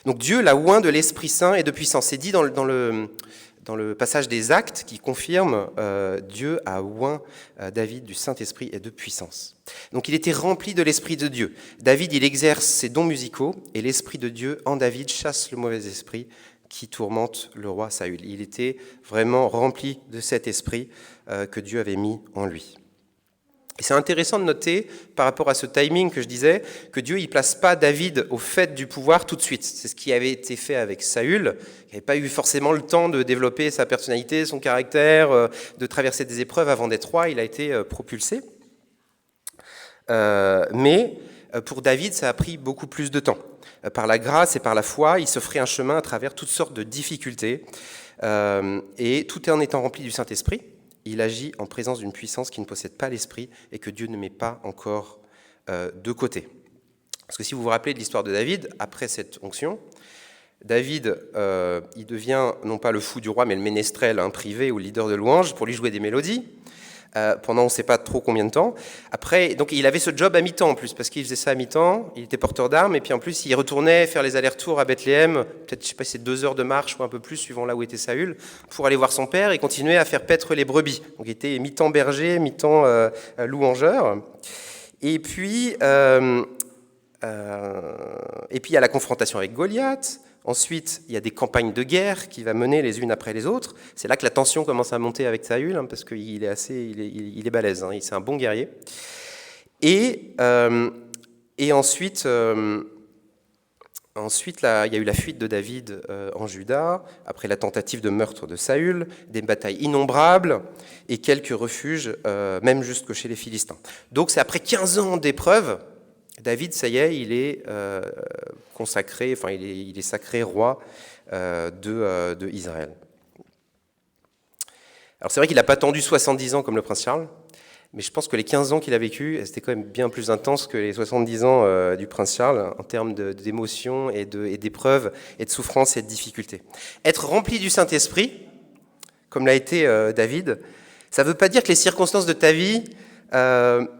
Donc Dieu l'a oint de l'Esprit Saint et de puissance. C'est dit dans le passage des Actes qui confirme Dieu a oint David du Saint-Esprit et de puissance. Donc il était rempli de l'Esprit de Dieu. David, il exerce ses dons musicaux et l'Esprit de Dieu en David chasse le mauvais esprit qui tourmente le roi Saül. Il était vraiment rempli de cet esprit que Dieu avait mis en lui. Et c'est intéressant de noter, par rapport à ce timing que je disais, que Dieu ne place pas David au fait du pouvoir tout de suite. C'est ce qui avait été fait avec Saül. Il n'avait pas eu forcément le temps de développer sa personnalité, son caractère, de traverser des épreuves avant d'être roi. Il a été propulsé. Mais pour David, ça a pris beaucoup plus de temps. Par la grâce et par la foi, il se ferait un chemin à travers toutes sortes de difficultés. Et tout en étant rempli du Saint-Esprit, il agit en présence d'une puissance qui ne possède pas l'esprit et que Dieu ne met pas encore de côté. Parce que si vous vous rappelez de l'histoire de David, après cette onction, David, il devient non pas le fou du roi, mais le ménestrel privé ou le leader de louange pour lui jouer des mélodies, pendant on ne sait pas trop combien de temps. Après, donc il avait ce job à mi-temps en plus, parce qu'il faisait ça à mi-temps, il était porteur d'armes, et puis en plus il retournait faire les allers-retours à Bethléem, peut-être, je sais pas si c'est 2 heures de marche ou un peu plus, suivant là où était Saül, pour aller voir son père et continuer à faire paître les brebis. Donc il était mi-temps berger, mi-temps louangeur. Et puis il y a la confrontation avec Goliath. Ensuite, il y a des campagnes de guerre qu'il va mener les unes après les autres. C'est là que la tension commence à monter avec Saül, parce qu'il est il est balèze, c'est un bon guerrier. Et ensuite, là, il y a eu la fuite de David en Juda, après la tentative de meurtre de Saül, des batailles innombrables et quelques refuges, même jusque chez les Philistins. Donc c'est après 15 ans d'épreuves, David, ça y est, il est consacré, enfin il est sacré roi de Israël. Alors c'est vrai qu'il n'a pas attendu 70 ans comme le prince Charles, mais je pense que les 15 ans qu'il a vécu, c'était quand même bien plus intense que les 70 ans du prince Charles, en termes d'émotions et d'épreuves et de souffrances et de difficultés. Être rempli du Saint-Esprit, comme l'a été David, ça ne veut pas dire que les circonstances de ta vie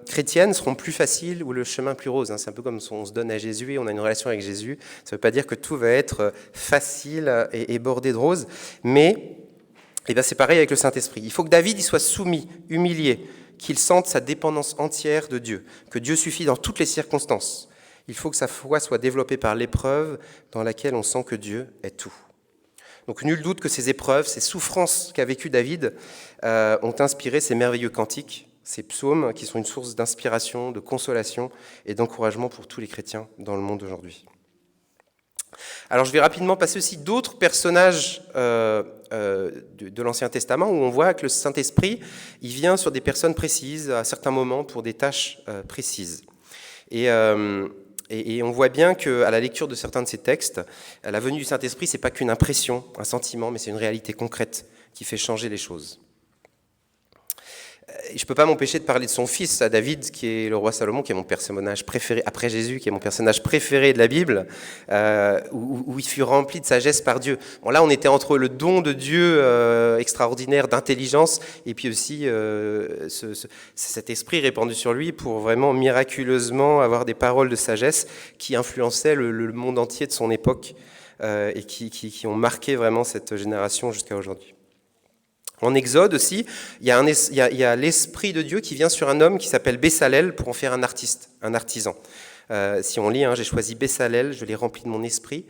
chrétiennes seront plus faciles ou le chemin plus rose. C'est un peu comme si on se donne à Jésus et on a une relation avec Jésus. Ça ne veut pas dire que tout va être facile et bordé de roses, mais c'est pareil avec le Saint-Esprit. Il faut que David y soit soumis, humilié, qu'il sente sa dépendance entière de Dieu, que Dieu suffit dans toutes les circonstances. Il faut que sa foi soit développée par l'épreuve dans laquelle on sent que Dieu est tout. Donc nul doute que ces épreuves, ces souffrances qu'a vécues David ont inspiré ces merveilleux cantiques, ces psaumes qui sont une source d'inspiration, de consolation et d'encouragement pour tous les chrétiens dans le monde d'aujourd'hui. Alors je vais rapidement passer aussi d'autres personnages de l'Ancien Testament où on voit que le Saint-Esprit, il vient sur des personnes précises à certains moments pour des tâches précises. Et on voit bien qu'à la lecture de certains de ces textes, la venue du Saint-Esprit, c'est pas qu'une impression, un sentiment, mais c'est une réalité concrète qui fait changer les choses. Je ne peux pas m'empêcher de parler de son fils, David, qui est le roi Salomon, qui est mon personnage préféré, après Jésus, qui est mon personnage préféré de la Bible, où il fut rempli de sagesse par Dieu. Bon, là, on était entre le don de Dieu extraordinaire d'intelligence et puis aussi cet esprit répandu sur lui pour vraiment miraculeusement avoir des paroles de sagesse qui influençaient le monde entier de son époque et qui ont marqué vraiment cette génération jusqu'à aujourd'hui. En Exode aussi, il y a l'Esprit de Dieu qui vient sur un homme qui s'appelle Bessalel pour en faire un artiste, un artisan. Si on lit, j'ai choisi Bessalel, je l'ai rempli de mon esprit,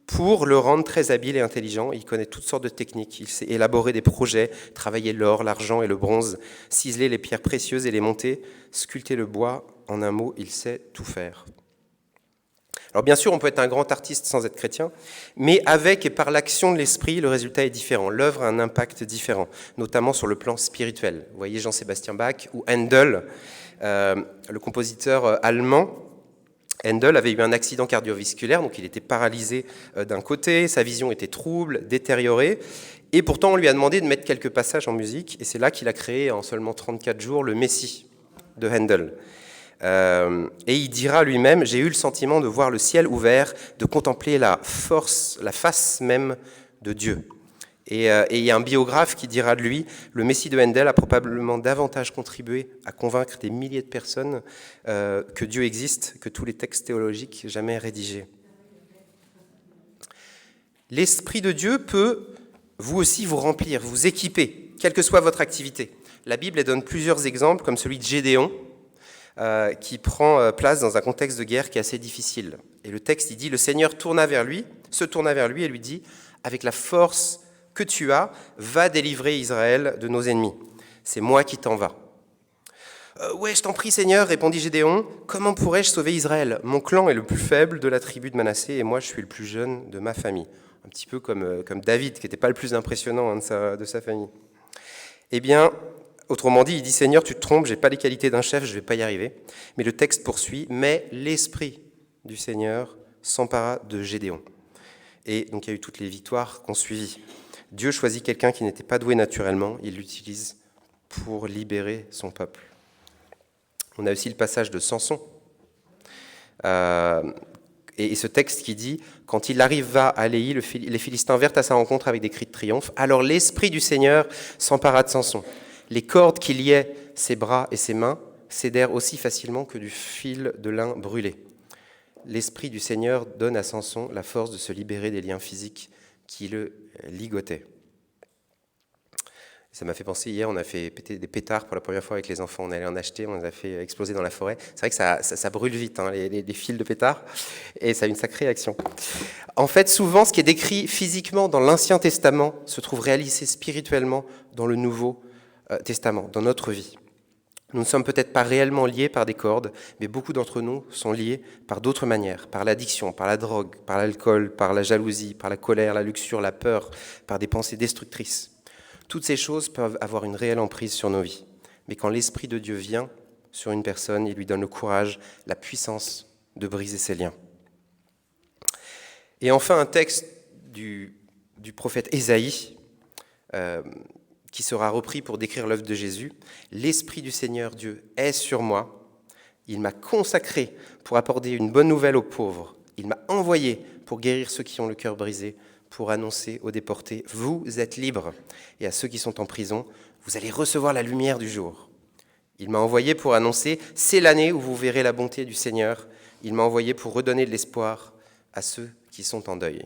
pour le rendre très habile et intelligent. Il connaît toutes sortes de techniques, il sait élaborer des projets, travailler l'or, l'argent et le bronze, ciseler les pierres précieuses et les monter, sculpter le bois, en un mot, il sait tout faire. Alors bien sûr, on peut être un grand artiste sans être chrétien, mais avec et par l'action de l'esprit, le résultat est différent. L'œuvre a un impact différent, notamment sur le plan spirituel. Vous voyez Jean-Sébastien Bach ou Handel, le compositeur allemand. Handel avait eu un accident cardiovasculaire, donc il était paralysé d'un côté, sa vision était trouble, détériorée, et pourtant on lui a demandé de mettre quelques passages en musique, et c'est là qu'il a créé en seulement 34 jours le Messie de Handel. Et il dira lui-même, j'ai eu le sentiment de voir le ciel ouvert, de contempler la force, la face même de Dieu. Et il y a un biographe qui dira de lui, le Messie de Handel a probablement davantage contribué à convaincre des milliers de personnes que Dieu existe que tous les textes théologiques jamais rédigés. L'Esprit de Dieu peut vous aussi vous remplir, vous équiper, quelle que soit votre activité. La Bible elle donne plusieurs exemples, comme celui de Gédéon, qui prend place dans un contexte de guerre qui est assez difficile. Et le texte, il dit, le Seigneur se tourna vers lui et lui dit, avec la force que tu as, va délivrer Israël de nos ennemis. C'est moi qui t'envoie. Ouais, je t'en prie, Seigneur, répondit Gédéon, comment pourrais-je sauver Israël? Mon clan est le plus faible de la tribu de Manassé et moi, je suis le plus jeune de ma famille. Un petit peu comme David, qui n'était pas le plus impressionnant de sa famille. Eh bien, autrement dit, il dit, Seigneur, tu te trompes, je n'ai pas les qualités d'un chef, je ne vais pas y arriver. Mais le texte poursuit, mais l'Esprit du Seigneur s'empara de Gédéon. Et donc il y a eu toutes les victoires qu'on suivit. Dieu choisit quelqu'un qui n'était pas doué naturellement, il l'utilise pour libérer son peuple. On a aussi le passage de Samson. Et ce texte qui dit, quand il arriva à Léhi, les Philistins vinrent à sa rencontre avec des cris de triomphe. Alors l'Esprit du Seigneur s'empara de Samson. Les cordes qui liaient ses bras et ses mains cédèrent aussi facilement que du fil de lin brûlé. L'Esprit du Seigneur donne à Samson la force de se libérer des liens physiques qui le ligotaient. Ça m'a fait penser, hier, on a fait péter des pétards pour la première fois avec les enfants. On allait en acheter, on les a fait exploser dans la forêt. C'est vrai que ça brûle vite, les fils de pétards, et ça a une sacrée action. En fait, souvent, ce qui est décrit physiquement dans l'Ancien Testament se trouve réalisé spirituellement dans le Nouveau Testament, dans notre vie. Nous ne sommes peut-être pas réellement liés par des cordes, mais beaucoup d'entre nous sont liés par d'autres manières, par l'addiction, par la drogue, par l'alcool, par la jalousie, par la colère, la luxure, la peur, par des pensées destructrices. Toutes ces choses peuvent avoir une réelle emprise sur nos vies. Mais quand l'Esprit de Dieu vient sur une personne, il lui donne le courage, la puissance de briser ses liens. Et enfin, un texte du prophète Ésaïe, qui sera repris pour décrire l'œuvre de Jésus. « L'Esprit du Seigneur Dieu est sur moi. Il m'a consacré pour apporter une bonne nouvelle aux pauvres. Il m'a envoyé pour guérir ceux qui ont le cœur brisé, pour annoncer aux déportés, vous êtes libres, et à ceux qui sont en prison, vous allez recevoir la lumière du jour. Il m'a envoyé pour annoncer, c'est l'année où vous verrez la bonté du Seigneur. Il m'a envoyé pour redonner de l'espoir à ceux qui sont en deuil. »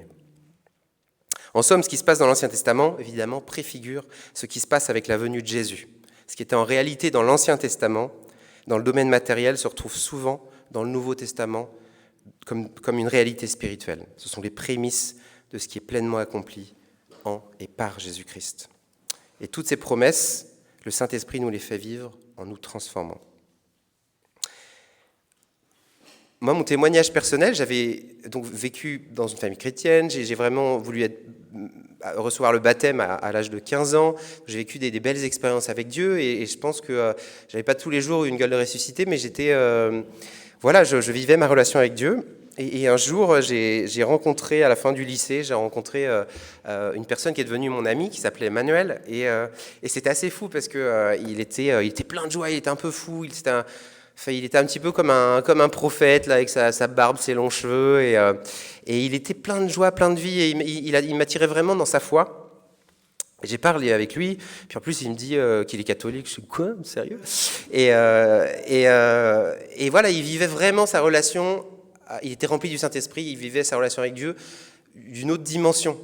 En somme, ce qui se passe dans l'Ancien Testament, évidemment, préfigure ce qui se passe avec la venue de Jésus. Ce qui était en réalité dans l'Ancien Testament, dans le domaine matériel, se retrouve souvent dans le Nouveau Testament comme une réalité spirituelle. Ce sont les prémices de ce qui est pleinement accompli en et par Jésus-Christ. Et toutes ces promesses, le Saint-Esprit nous les fait vivre en nous transformant. Moi, mon témoignage personnel, j'avais donc vécu dans une famille chrétienne, j'ai vraiment voulu recevoir le baptême à l'âge de 15 ans, j'ai vécu des belles expériences avec Dieu, et je pense que j'avais pas tous les jours une gueule de ressuscité, mais j'étais, voilà, je vivais ma relation avec Dieu. Et un jour, j'ai rencontré, à la fin du lycée, j'ai rencontré une personne qui est devenue mon ami, qui s'appelait Emmanuel, et c'était assez fou parce que il était plein de joie, il était un peu fou, il était un petit peu comme un prophète, là, avec sa barbe, ses longs cheveux, et il était plein de joie, plein de vie, et il m'attirait vraiment dans sa foi. J'ai parlé avec lui, puis en plus il me dit qu'il est catholique. Je suis quoi, sérieux? Et voilà, il vivait vraiment sa relation. Il était rempli du Saint-Esprit, il vivait sa relation avec Dieu d'une autre dimension,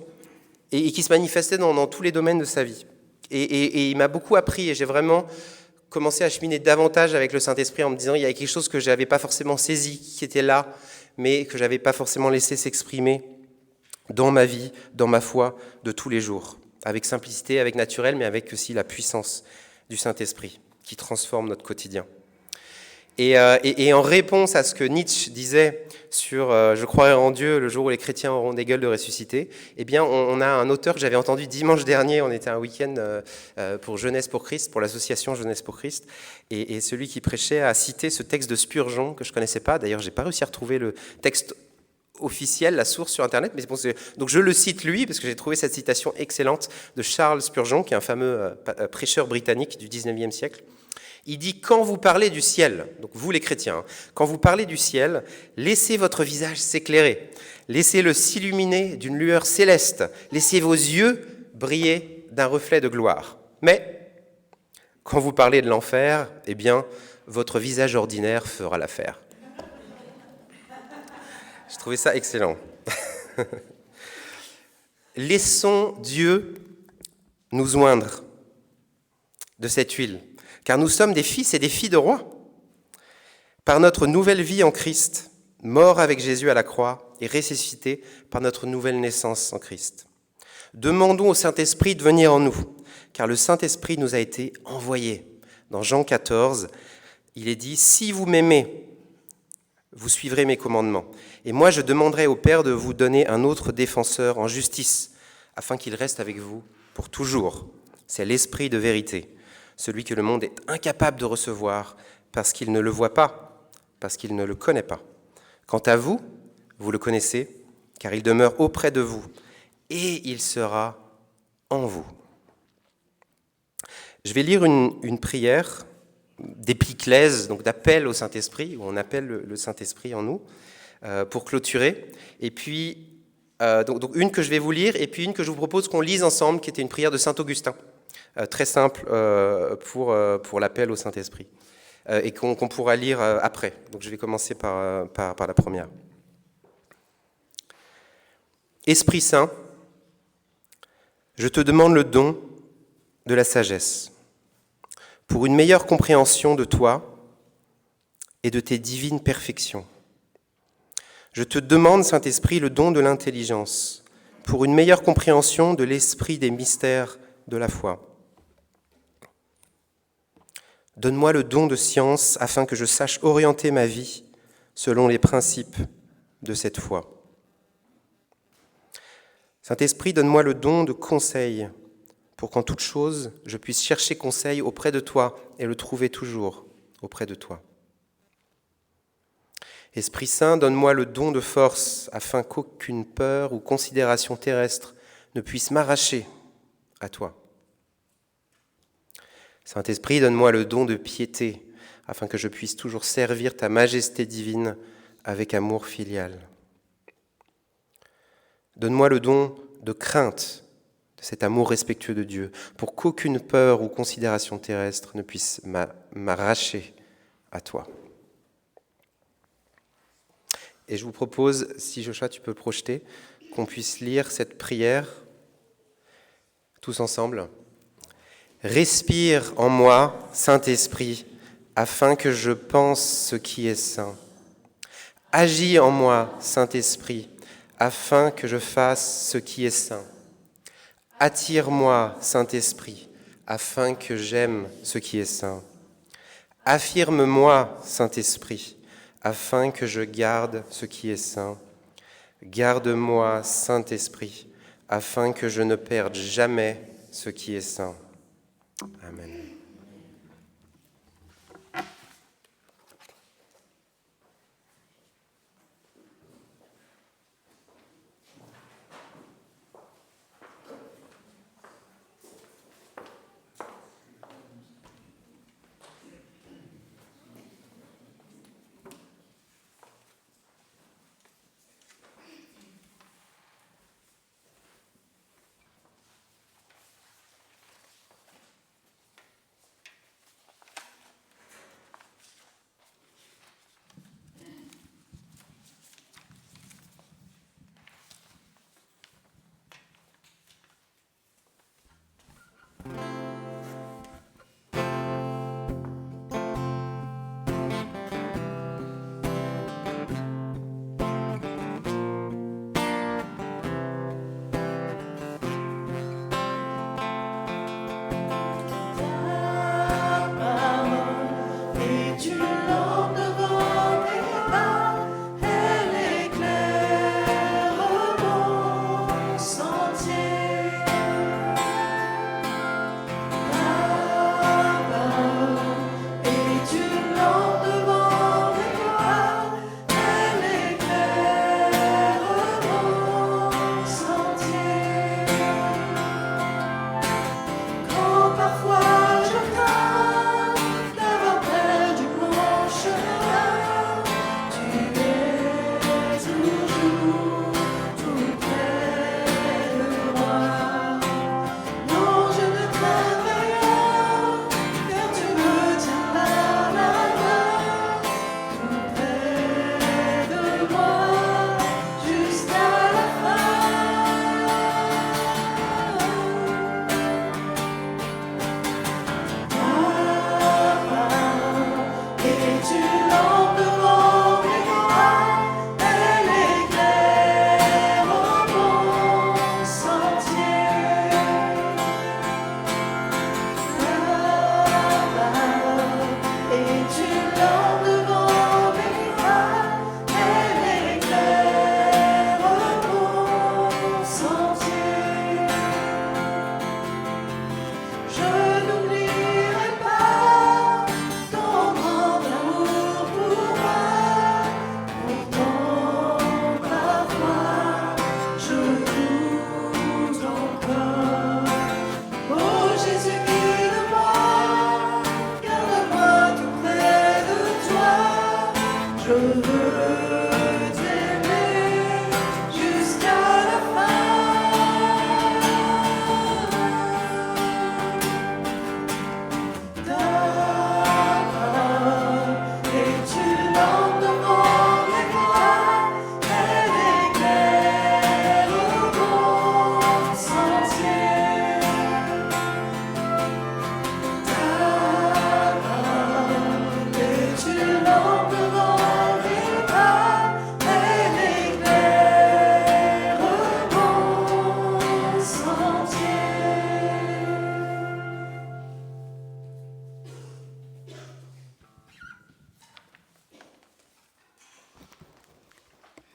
et qui se manifestait dans tous les domaines de sa vie. Et il m'a beaucoup appris, et j'ai vraiment commencé à cheminer davantage avec le Saint-Esprit en me disant il y avait quelque chose que je n'avais pas forcément saisi, qui était là, mais que je n'avais pas forcément laissé s'exprimer dans ma vie, dans ma foi de tous les jours, avec simplicité, avec naturel, mais avec aussi la puissance du Saint-Esprit qui transforme notre quotidien. Et en réponse à ce que Nietzsche disait sur « Je croirai en Dieu le jour où les chrétiens auront des gueules de ressuscité », eh bien, on a un auteur que j'avais entendu dimanche dernier, on était un week-end pour Jeunesse pour Christ, pour l'association Jeunesse pour Christ, et celui qui prêchait a cité ce texte de Spurgeon, que je ne connaissais pas, d'ailleurs, je n'ai pas réussi à retrouver le texte officiel, la source sur Internet, mais bon, donc je le cite lui, parce que j'ai trouvé cette citation excellente de Charles Spurgeon, qui est un fameux prêcheur britannique du 19e siècle. Il dit « Quand vous parlez du ciel », donc vous les chrétiens, quand vous parlez du ciel, laissez votre visage s'éclairer, laissez-le s'illuminer d'une lueur céleste, laissez vos yeux briller d'un reflet de gloire. Mais quand vous parlez de l'enfer, eh bien, votre visage ordinaire fera l'affaire. J'ai trouvé ça excellent. Laissons Dieu nous oindre de cette huile, car nous sommes des fils et des filles de rois. Par notre nouvelle vie en Christ, mort avec Jésus à la croix et ressuscité par notre nouvelle naissance en Christ. Demandons au Saint-Esprit de venir en nous, car le Saint-Esprit nous a été envoyé. Dans Jean 14, il est dit « Si vous m'aimez, vous suivrez mes commandements. Et moi, je demanderai au Père de vous donner un autre défenseur en justice, afin qu'il reste avec vous pour toujours. C'est l'Esprit de vérité, celui que le monde est incapable de recevoir parce qu'il ne le voit pas, parce qu'il ne le connaît pas. Quant à vous, vous le connaissez, car il demeure auprès de vous, et il sera en vous. » Je vais lire une prière d'épiclèse, donc d'appel au Saint-Esprit, où on appelle le Saint-Esprit en nous, pour clôturer. Et puis, donc une que je vais vous lire, et puis une que je vous propose qu'on lise ensemble, qui était une prière de Saint-Augustin, très simple pour l'appel au Saint-Esprit, et qu'on pourra lire après. Donc je vais commencer par la première. Esprit Saint, je te demande le don de la sagesse, pour une meilleure compréhension de toi et de tes divines perfections. Je te demande, Saint-Esprit, le don de l'intelligence, pour une meilleure compréhension de l'esprit des mystères de la foi. Donne-moi le don de science afin que je sache orienter ma vie selon les principes de cette foi. Saint-Esprit, donne-moi le don de conseil pour qu'en toute chose, je puisse chercher conseil auprès de toi et le trouver toujours auprès de toi. Esprit Saint, donne-moi le don de force afin qu'aucune peur ou considération terrestre ne puisse m'arracher à toi. Saint-Esprit, donne-moi le don de piété afin que je puisse toujours servir ta majesté divine avec amour filial. Donne-moi le don de crainte, de cet amour respectueux de Dieu, pour qu'aucune peur ou considération terrestre ne puisse m'arracher à toi. Et je vous propose, si Joshua, tu peux le projeter, qu'on puisse lire cette prière tous ensemble. Respire en moi, Saint-Esprit, afin que je pense ce qui est saint. Agis en moi, Saint-Esprit, afin que je fasse ce qui est saint. Attire-moi, Saint-Esprit, afin que j'aime ce qui est saint. Affirme-moi, Saint-Esprit, afin que je garde ce qui est saint. Garde-moi, Saint-Esprit, afin que je ne perde jamais ce qui est saint. Amen.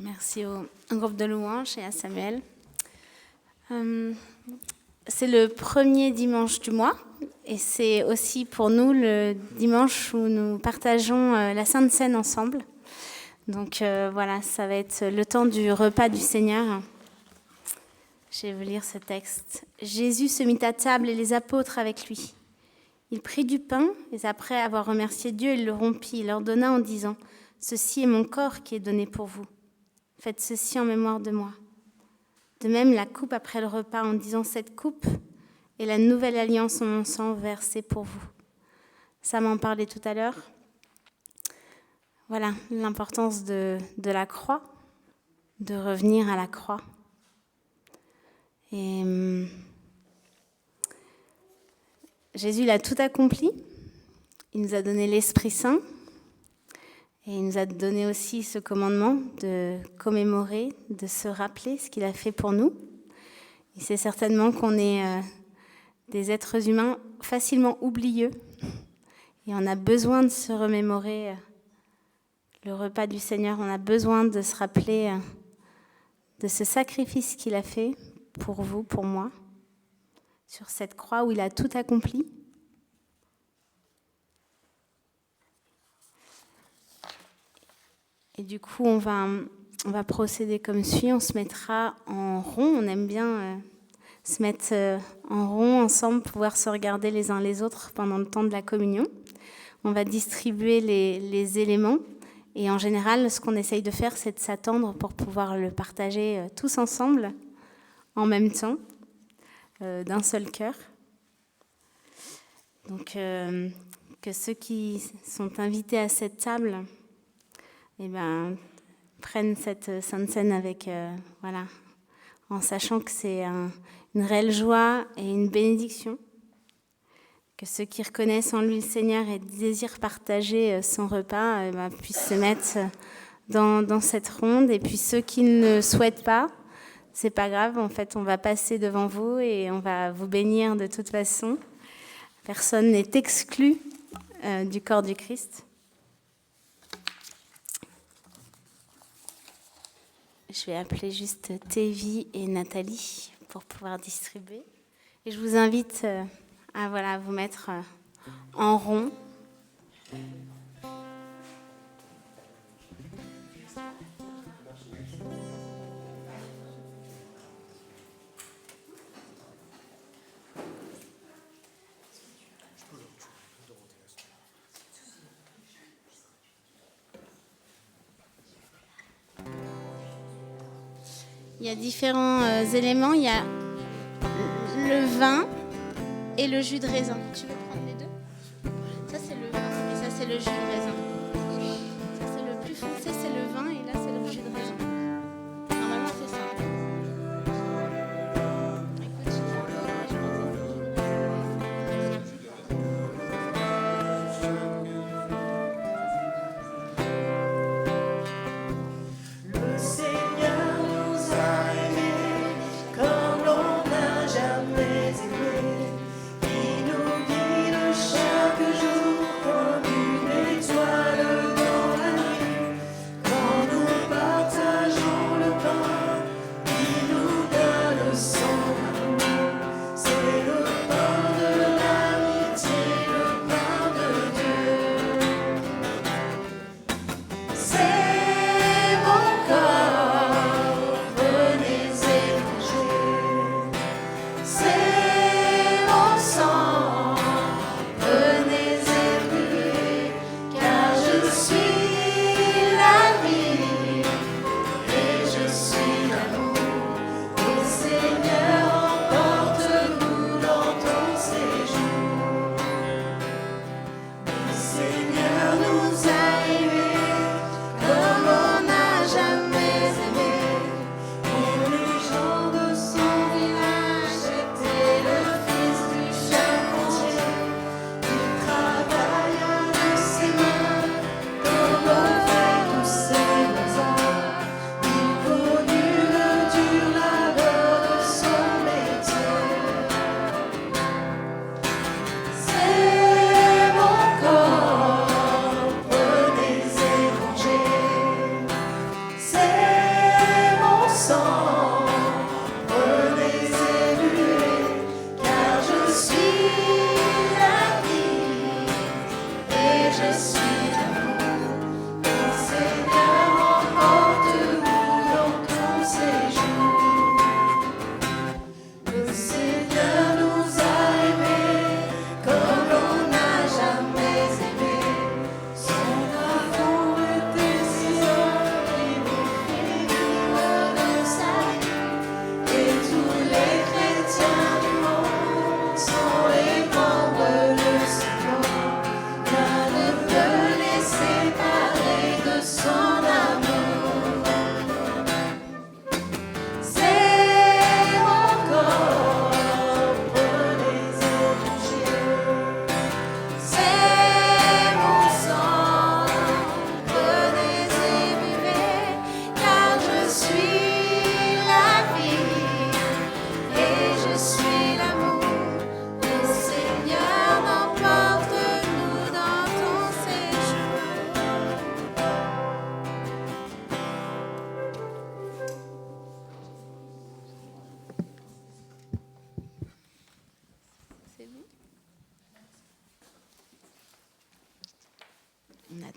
Merci au groupe de louanges et à Samuel. C'est le premier dimanche du mois et c'est aussi pour nous le dimanche où nous partageons la Sainte Seine ensemble. Donc voilà, ça va être le temps du repas du Seigneur. Je vais vous lire ce texte. Jésus se mit à table et les apôtres avec lui. Il prit du pain et après avoir remercié Dieu, il le rompit. Il leur donna en disant « Ceci est mon corps qui est donné pour vous. Faites ceci en mémoire de moi. » De même, la coupe après le repas en disant « Cette coupe est la nouvelle alliance en mon sang versée pour vous. » Ça m'en parlait tout à l'heure. Voilà, l'importance de la croix, de revenir à la croix. Et Jésus il a tout accompli. Il nous a donné l'Esprit Saint. Et il nous a donné aussi ce commandement de commémorer, de se rappeler ce qu'il a fait pour nous. Il sait certainement qu'on est des êtres humains facilement oublieux. Et on a besoin de se remémorer le repas du Seigneur. On a besoin de se rappeler de ce sacrifice qu'il a fait pour vous, pour moi, sur cette croix où il a tout accompli. Et du coup, on va procéder comme suit. On se mettra en rond. On aime bien se mettre en rond ensemble, pouvoir se regarder les uns les autres pendant le temps de la communion. On va distribuer les éléments. Et en général, ce qu'on essaye de faire, c'est de s'attendre pour pouvoir le partager tous ensemble, en même temps, d'un seul cœur. Donc, que ceux qui sont invités à cette table prennent cette Sainte Seine avec, en sachant que c'est une réelle joie et une bénédiction. Que ceux qui reconnaissent en lui le Seigneur et désirent partager son repas puissent se mettre dans cette ronde. Et puis ceux qui ne souhaitent pas, c'est pas grave. En fait, on va passer devant vous et on va vous bénir de toute façon. Personne n'est exclu du corps du Christ. Je vais appeler juste Tévi et Nathalie pour pouvoir distribuer. Et je vous invite à vous mettre en rond. Il y a différents éléments. Il y a le vin et le jus de raisin. Tu veux prendre les deux? Ça, c'est le vin et ça, c'est le jus de raisin. Ça, c'est le plus foncé, c'est le vin et là, c'est le jus de raisin. Normalement, c'est ça. Écoute, Le Seigneur nous a aimés comme l'on n'a jamais aimé. Il nous guide chaque jour comme une étoile.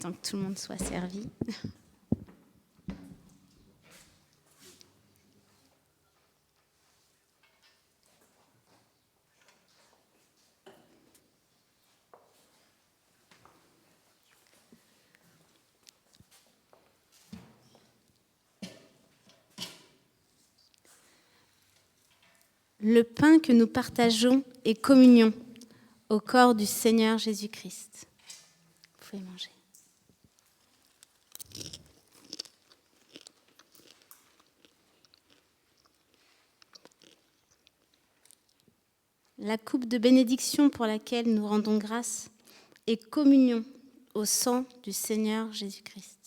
tant que tout le monde soit servi. Le pain que nous partageons est communion au corps du Seigneur Jésus-Christ. Vous pouvez manger. La coupe de bénédiction pour laquelle nous rendons grâce est communion au sang du Seigneur Jésus-Christ.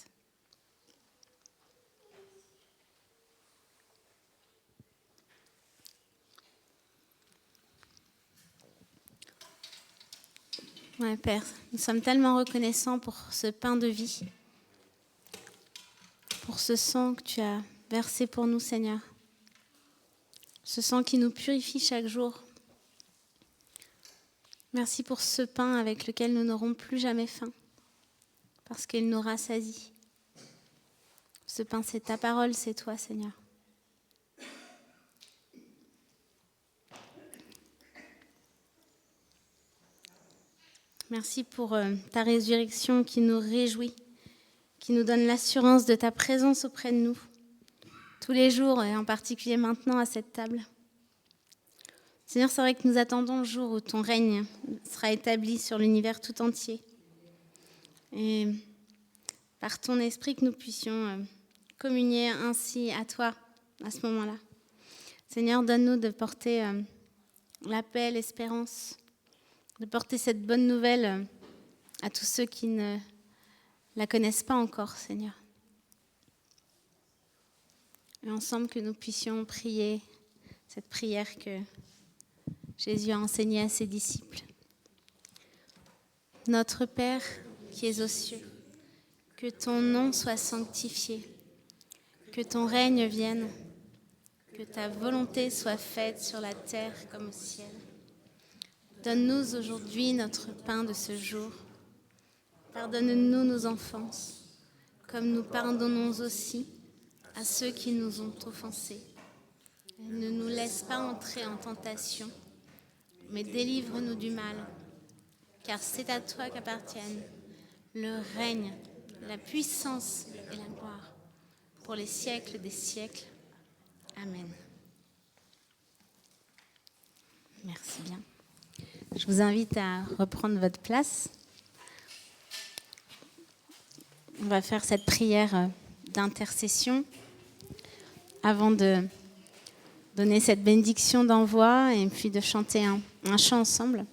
Ouais, Père, nous sommes tellement reconnaissants pour ce pain de vie, pour ce sang que tu as versé pour nous, Seigneur. Ce sang qui nous purifie chaque jour. Merci pour ce pain avec lequel nous n'aurons plus jamais faim, parce qu'il nous rassasie. Ce pain, c'est ta parole, c'est toi, Seigneur. Merci pour ta résurrection qui nous réjouit, qui nous donne l'assurance de ta présence auprès de nous, tous les jours et en particulier maintenant à cette table. Seigneur, c'est vrai que nous attendons le jour où ton règne sera établi sur l'univers tout entier. Et par ton esprit que nous puissions communier ainsi à toi à ce moment-là. Seigneur, donne-nous de porter la paix, l'espérance, de porter cette bonne nouvelle à tous ceux qui ne la connaissent pas encore, Seigneur. Et ensemble que nous puissions prier cette prière que Jésus a enseignée à ses disciples. Notre Père qui es aux cieux, que ton nom soit sanctifié, que ton règne vienne, que ta volonté soit faite sur la terre comme au ciel. Donne-nous aujourd'hui notre pain de ce jour. Pardonne-nous nos offenses, comme nous pardonnons aussi à ceux qui nous ont offensés. Et ne nous laisse pas entrer en tentation, mais délivre-nous du mal, car c'est à toi qu'appartiennent le règne, la puissance et la gloire, pour les siècles des siècles. Amen. Merci bien. Je vous invite à reprendre votre place. On va faire cette prière d'intercession avant de donner cette bénédiction d'envoi et puis de chanter un chant ensemble.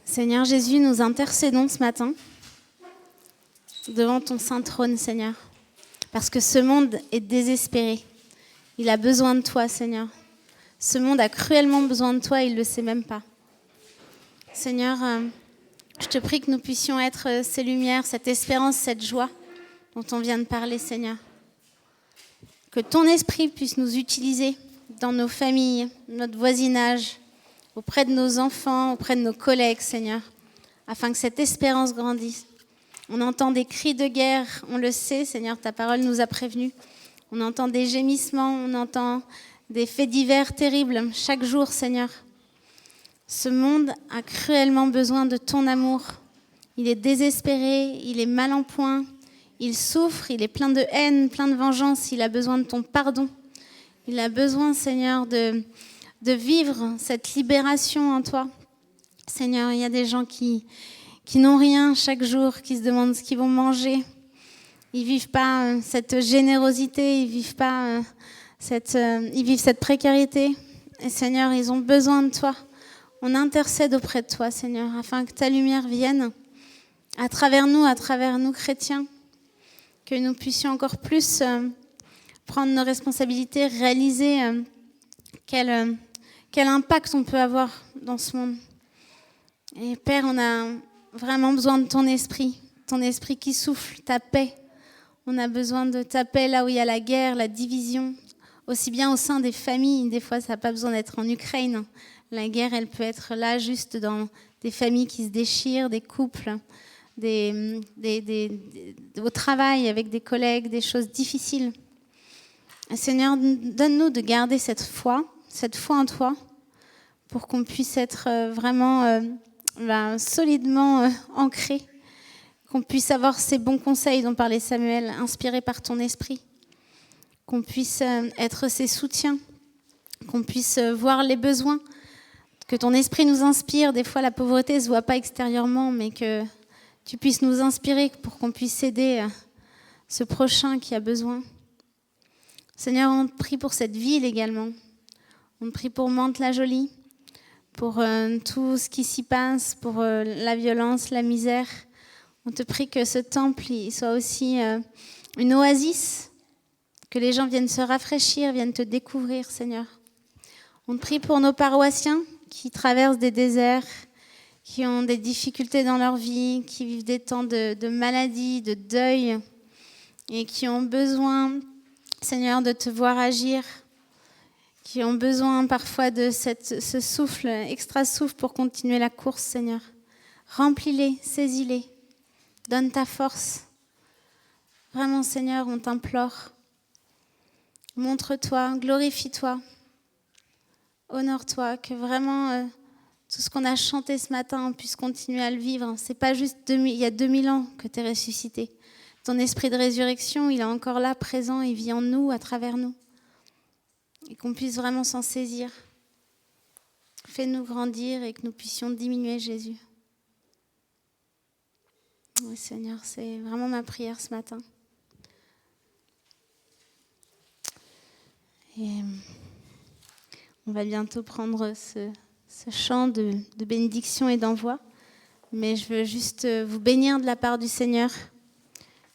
Seigneur Jésus, nous intercédons ce matin devant ton saint trône, Seigneur. Parce que ce monde est désespéré. Il a besoin de toi, Seigneur. Ce monde a cruellement besoin de toi, il ne le sait même pas. Seigneur, je te prie que nous puissions être ces lumières, cette espérance, cette joie dont on vient de parler, Seigneur. Que ton esprit puisse nous utiliser dans nos familles, notre voisinage, auprès de nos enfants, auprès de nos collègues, Seigneur, afin que cette espérance grandisse. On entend des cris de guerre, on le sait, Seigneur, ta parole nous a prévenus. On entend des gémissements, on entend des faits divers terribles chaque jour, Seigneur. Ce monde a cruellement besoin de ton amour. Il est désespéré, il est mal en point, il souffre, il est plein de haine, plein de vengeance, il a besoin de ton pardon. Il a besoin, Seigneur, de vivre cette libération en toi. Seigneur, il y a des gens qui n'ont rien chaque jour, qui se demandent ce qu'ils vont manger. Ils vivent pas cette générosité, ils vivent pas ils vivent cette précarité. Et Seigneur, ils ont besoin de toi. On intercède auprès de toi, Seigneur, afin que ta lumière vienne à travers nous chrétiens, que nous puissions encore plus prendre nos responsabilités, réaliser quel impact on peut avoir dans ce monde. Et Père, on a vraiment besoin de ton esprit qui souffle, ta paix. On a besoin de ta paix là où il y a la guerre, la division, aussi bien au sein des familles. Des fois, ça n'a pas besoin d'être en Ukraine. La guerre, elle peut être là, juste dans des familles qui se déchirent, des couples, au travail, avec des collègues, des choses difficiles. Seigneur, donne-nous de garder cette foi en toi, pour qu'on puisse être vraiment solidement ancrés, qu'on puisse avoir ces bons conseils dont parlait Samuel, inspirés par ton esprit, qu'on puisse être ses soutiens, qu'on puisse voir les besoins, que ton esprit nous inspire. Des fois, la pauvreté ne se voit pas extérieurement, mais que tu puisses nous inspirer pour qu'on puisse aider ce prochain qui a besoin. Seigneur, on te prie pour cette ville également. On te prie pour Mantes-la-Jolie, pour tout ce qui s'y passe, pour la violence, la misère. On te prie que ce temple il soit aussi une oasis, que les gens viennent se rafraîchir, viennent te découvrir, Seigneur. On te prie pour nos paroissiens qui traversent des déserts, qui ont des difficultés dans leur vie, qui vivent des temps de maladie, de deuil, et qui ont besoin, Seigneur, de te voir agir, qui ont besoin parfois de ce souffle, extra souffle pour continuer la course, Seigneur. Remplis-les, saisis-les, donne ta force. Vraiment, Seigneur, on t'implore. Montre-toi, glorifie-toi, honore-toi, que vraiment tout ce qu'on a chanté ce matin, on puisse continuer à le vivre. C'est pas juste il y a 2000 ans que tu es ressuscité. Ton esprit de résurrection, il est encore là, présent, il vit en nous, à travers nous. Et qu'on puisse vraiment s'en saisir. Fais-nous grandir et que nous puissions diminuer, Jésus. Oui, Seigneur, c'est vraiment ma prière ce matin. Et on va bientôt prendre ce chant de bénédiction et d'envoi. Mais je veux juste vous bénir de la part du Seigneur,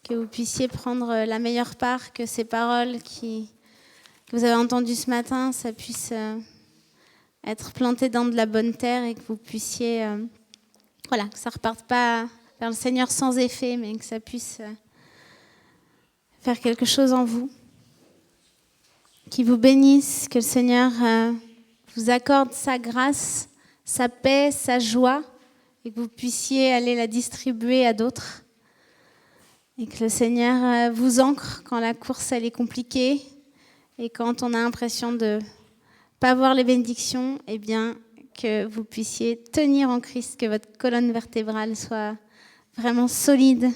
que vous puissiez prendre la meilleure part, que ces paroles que vous avez entendues ce matin, ça puisse être planté dans de la bonne terre et que vous puissiez, que ça ne reparte pas vers le Seigneur sans effet, mais que ça puisse faire quelque chose en vous. Qu'il vous bénisse, que le Seigneur vous accorde sa grâce, sa paix, sa joie, et que vous puissiez aller la distribuer à d'autres. Et que le Seigneur vous ancre quand la course elle est compliquée et quand on a l'impression de ne pas voir les bénédictions, eh bien que vous puissiez tenir en Christ, que votre colonne vertébrale soit vraiment solide.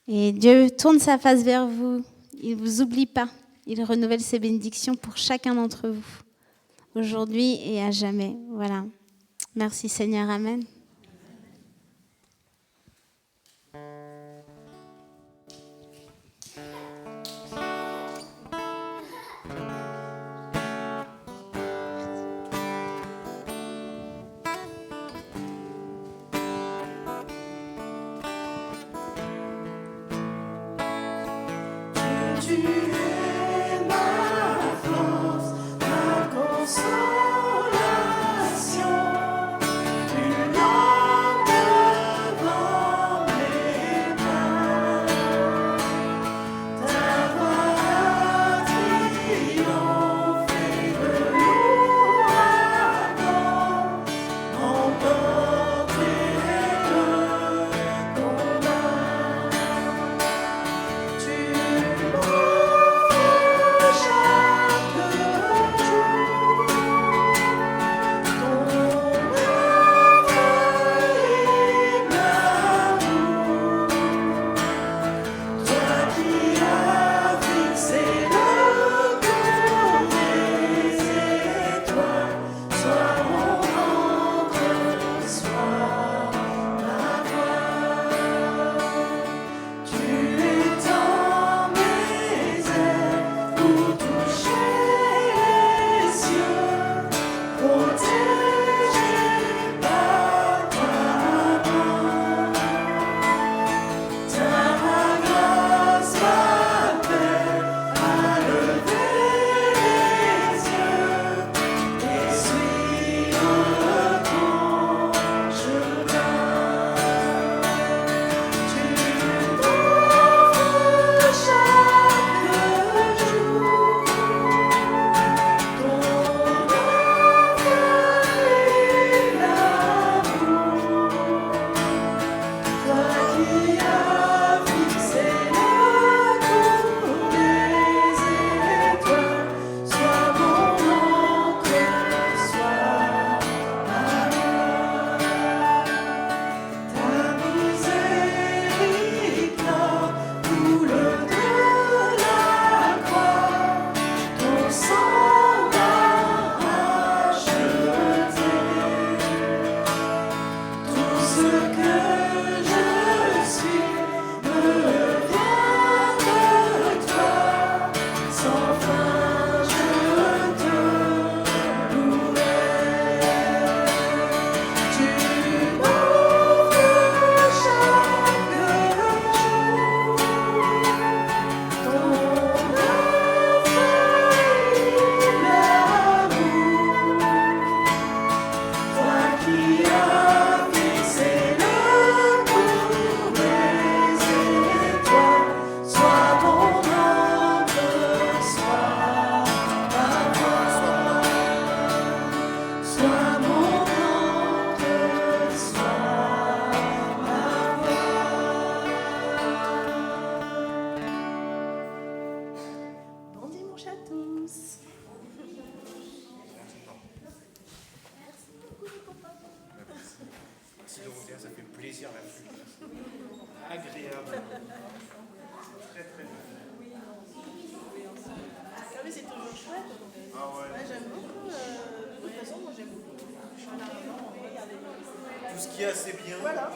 Et Dieu tourne sa face vers vous, il ne vous oublie pas, il renouvelle ses bénédictions pour chacun d'entre vous, aujourd'hui et à jamais. Voilà. Merci Seigneur, amen. Tu es ma force, ma consolation, une lampe devant mes pas. Ta voix triomphée de l'ouragan, emporter le combat. Tu m'offres Tout ce qui est assez bien. Voilà.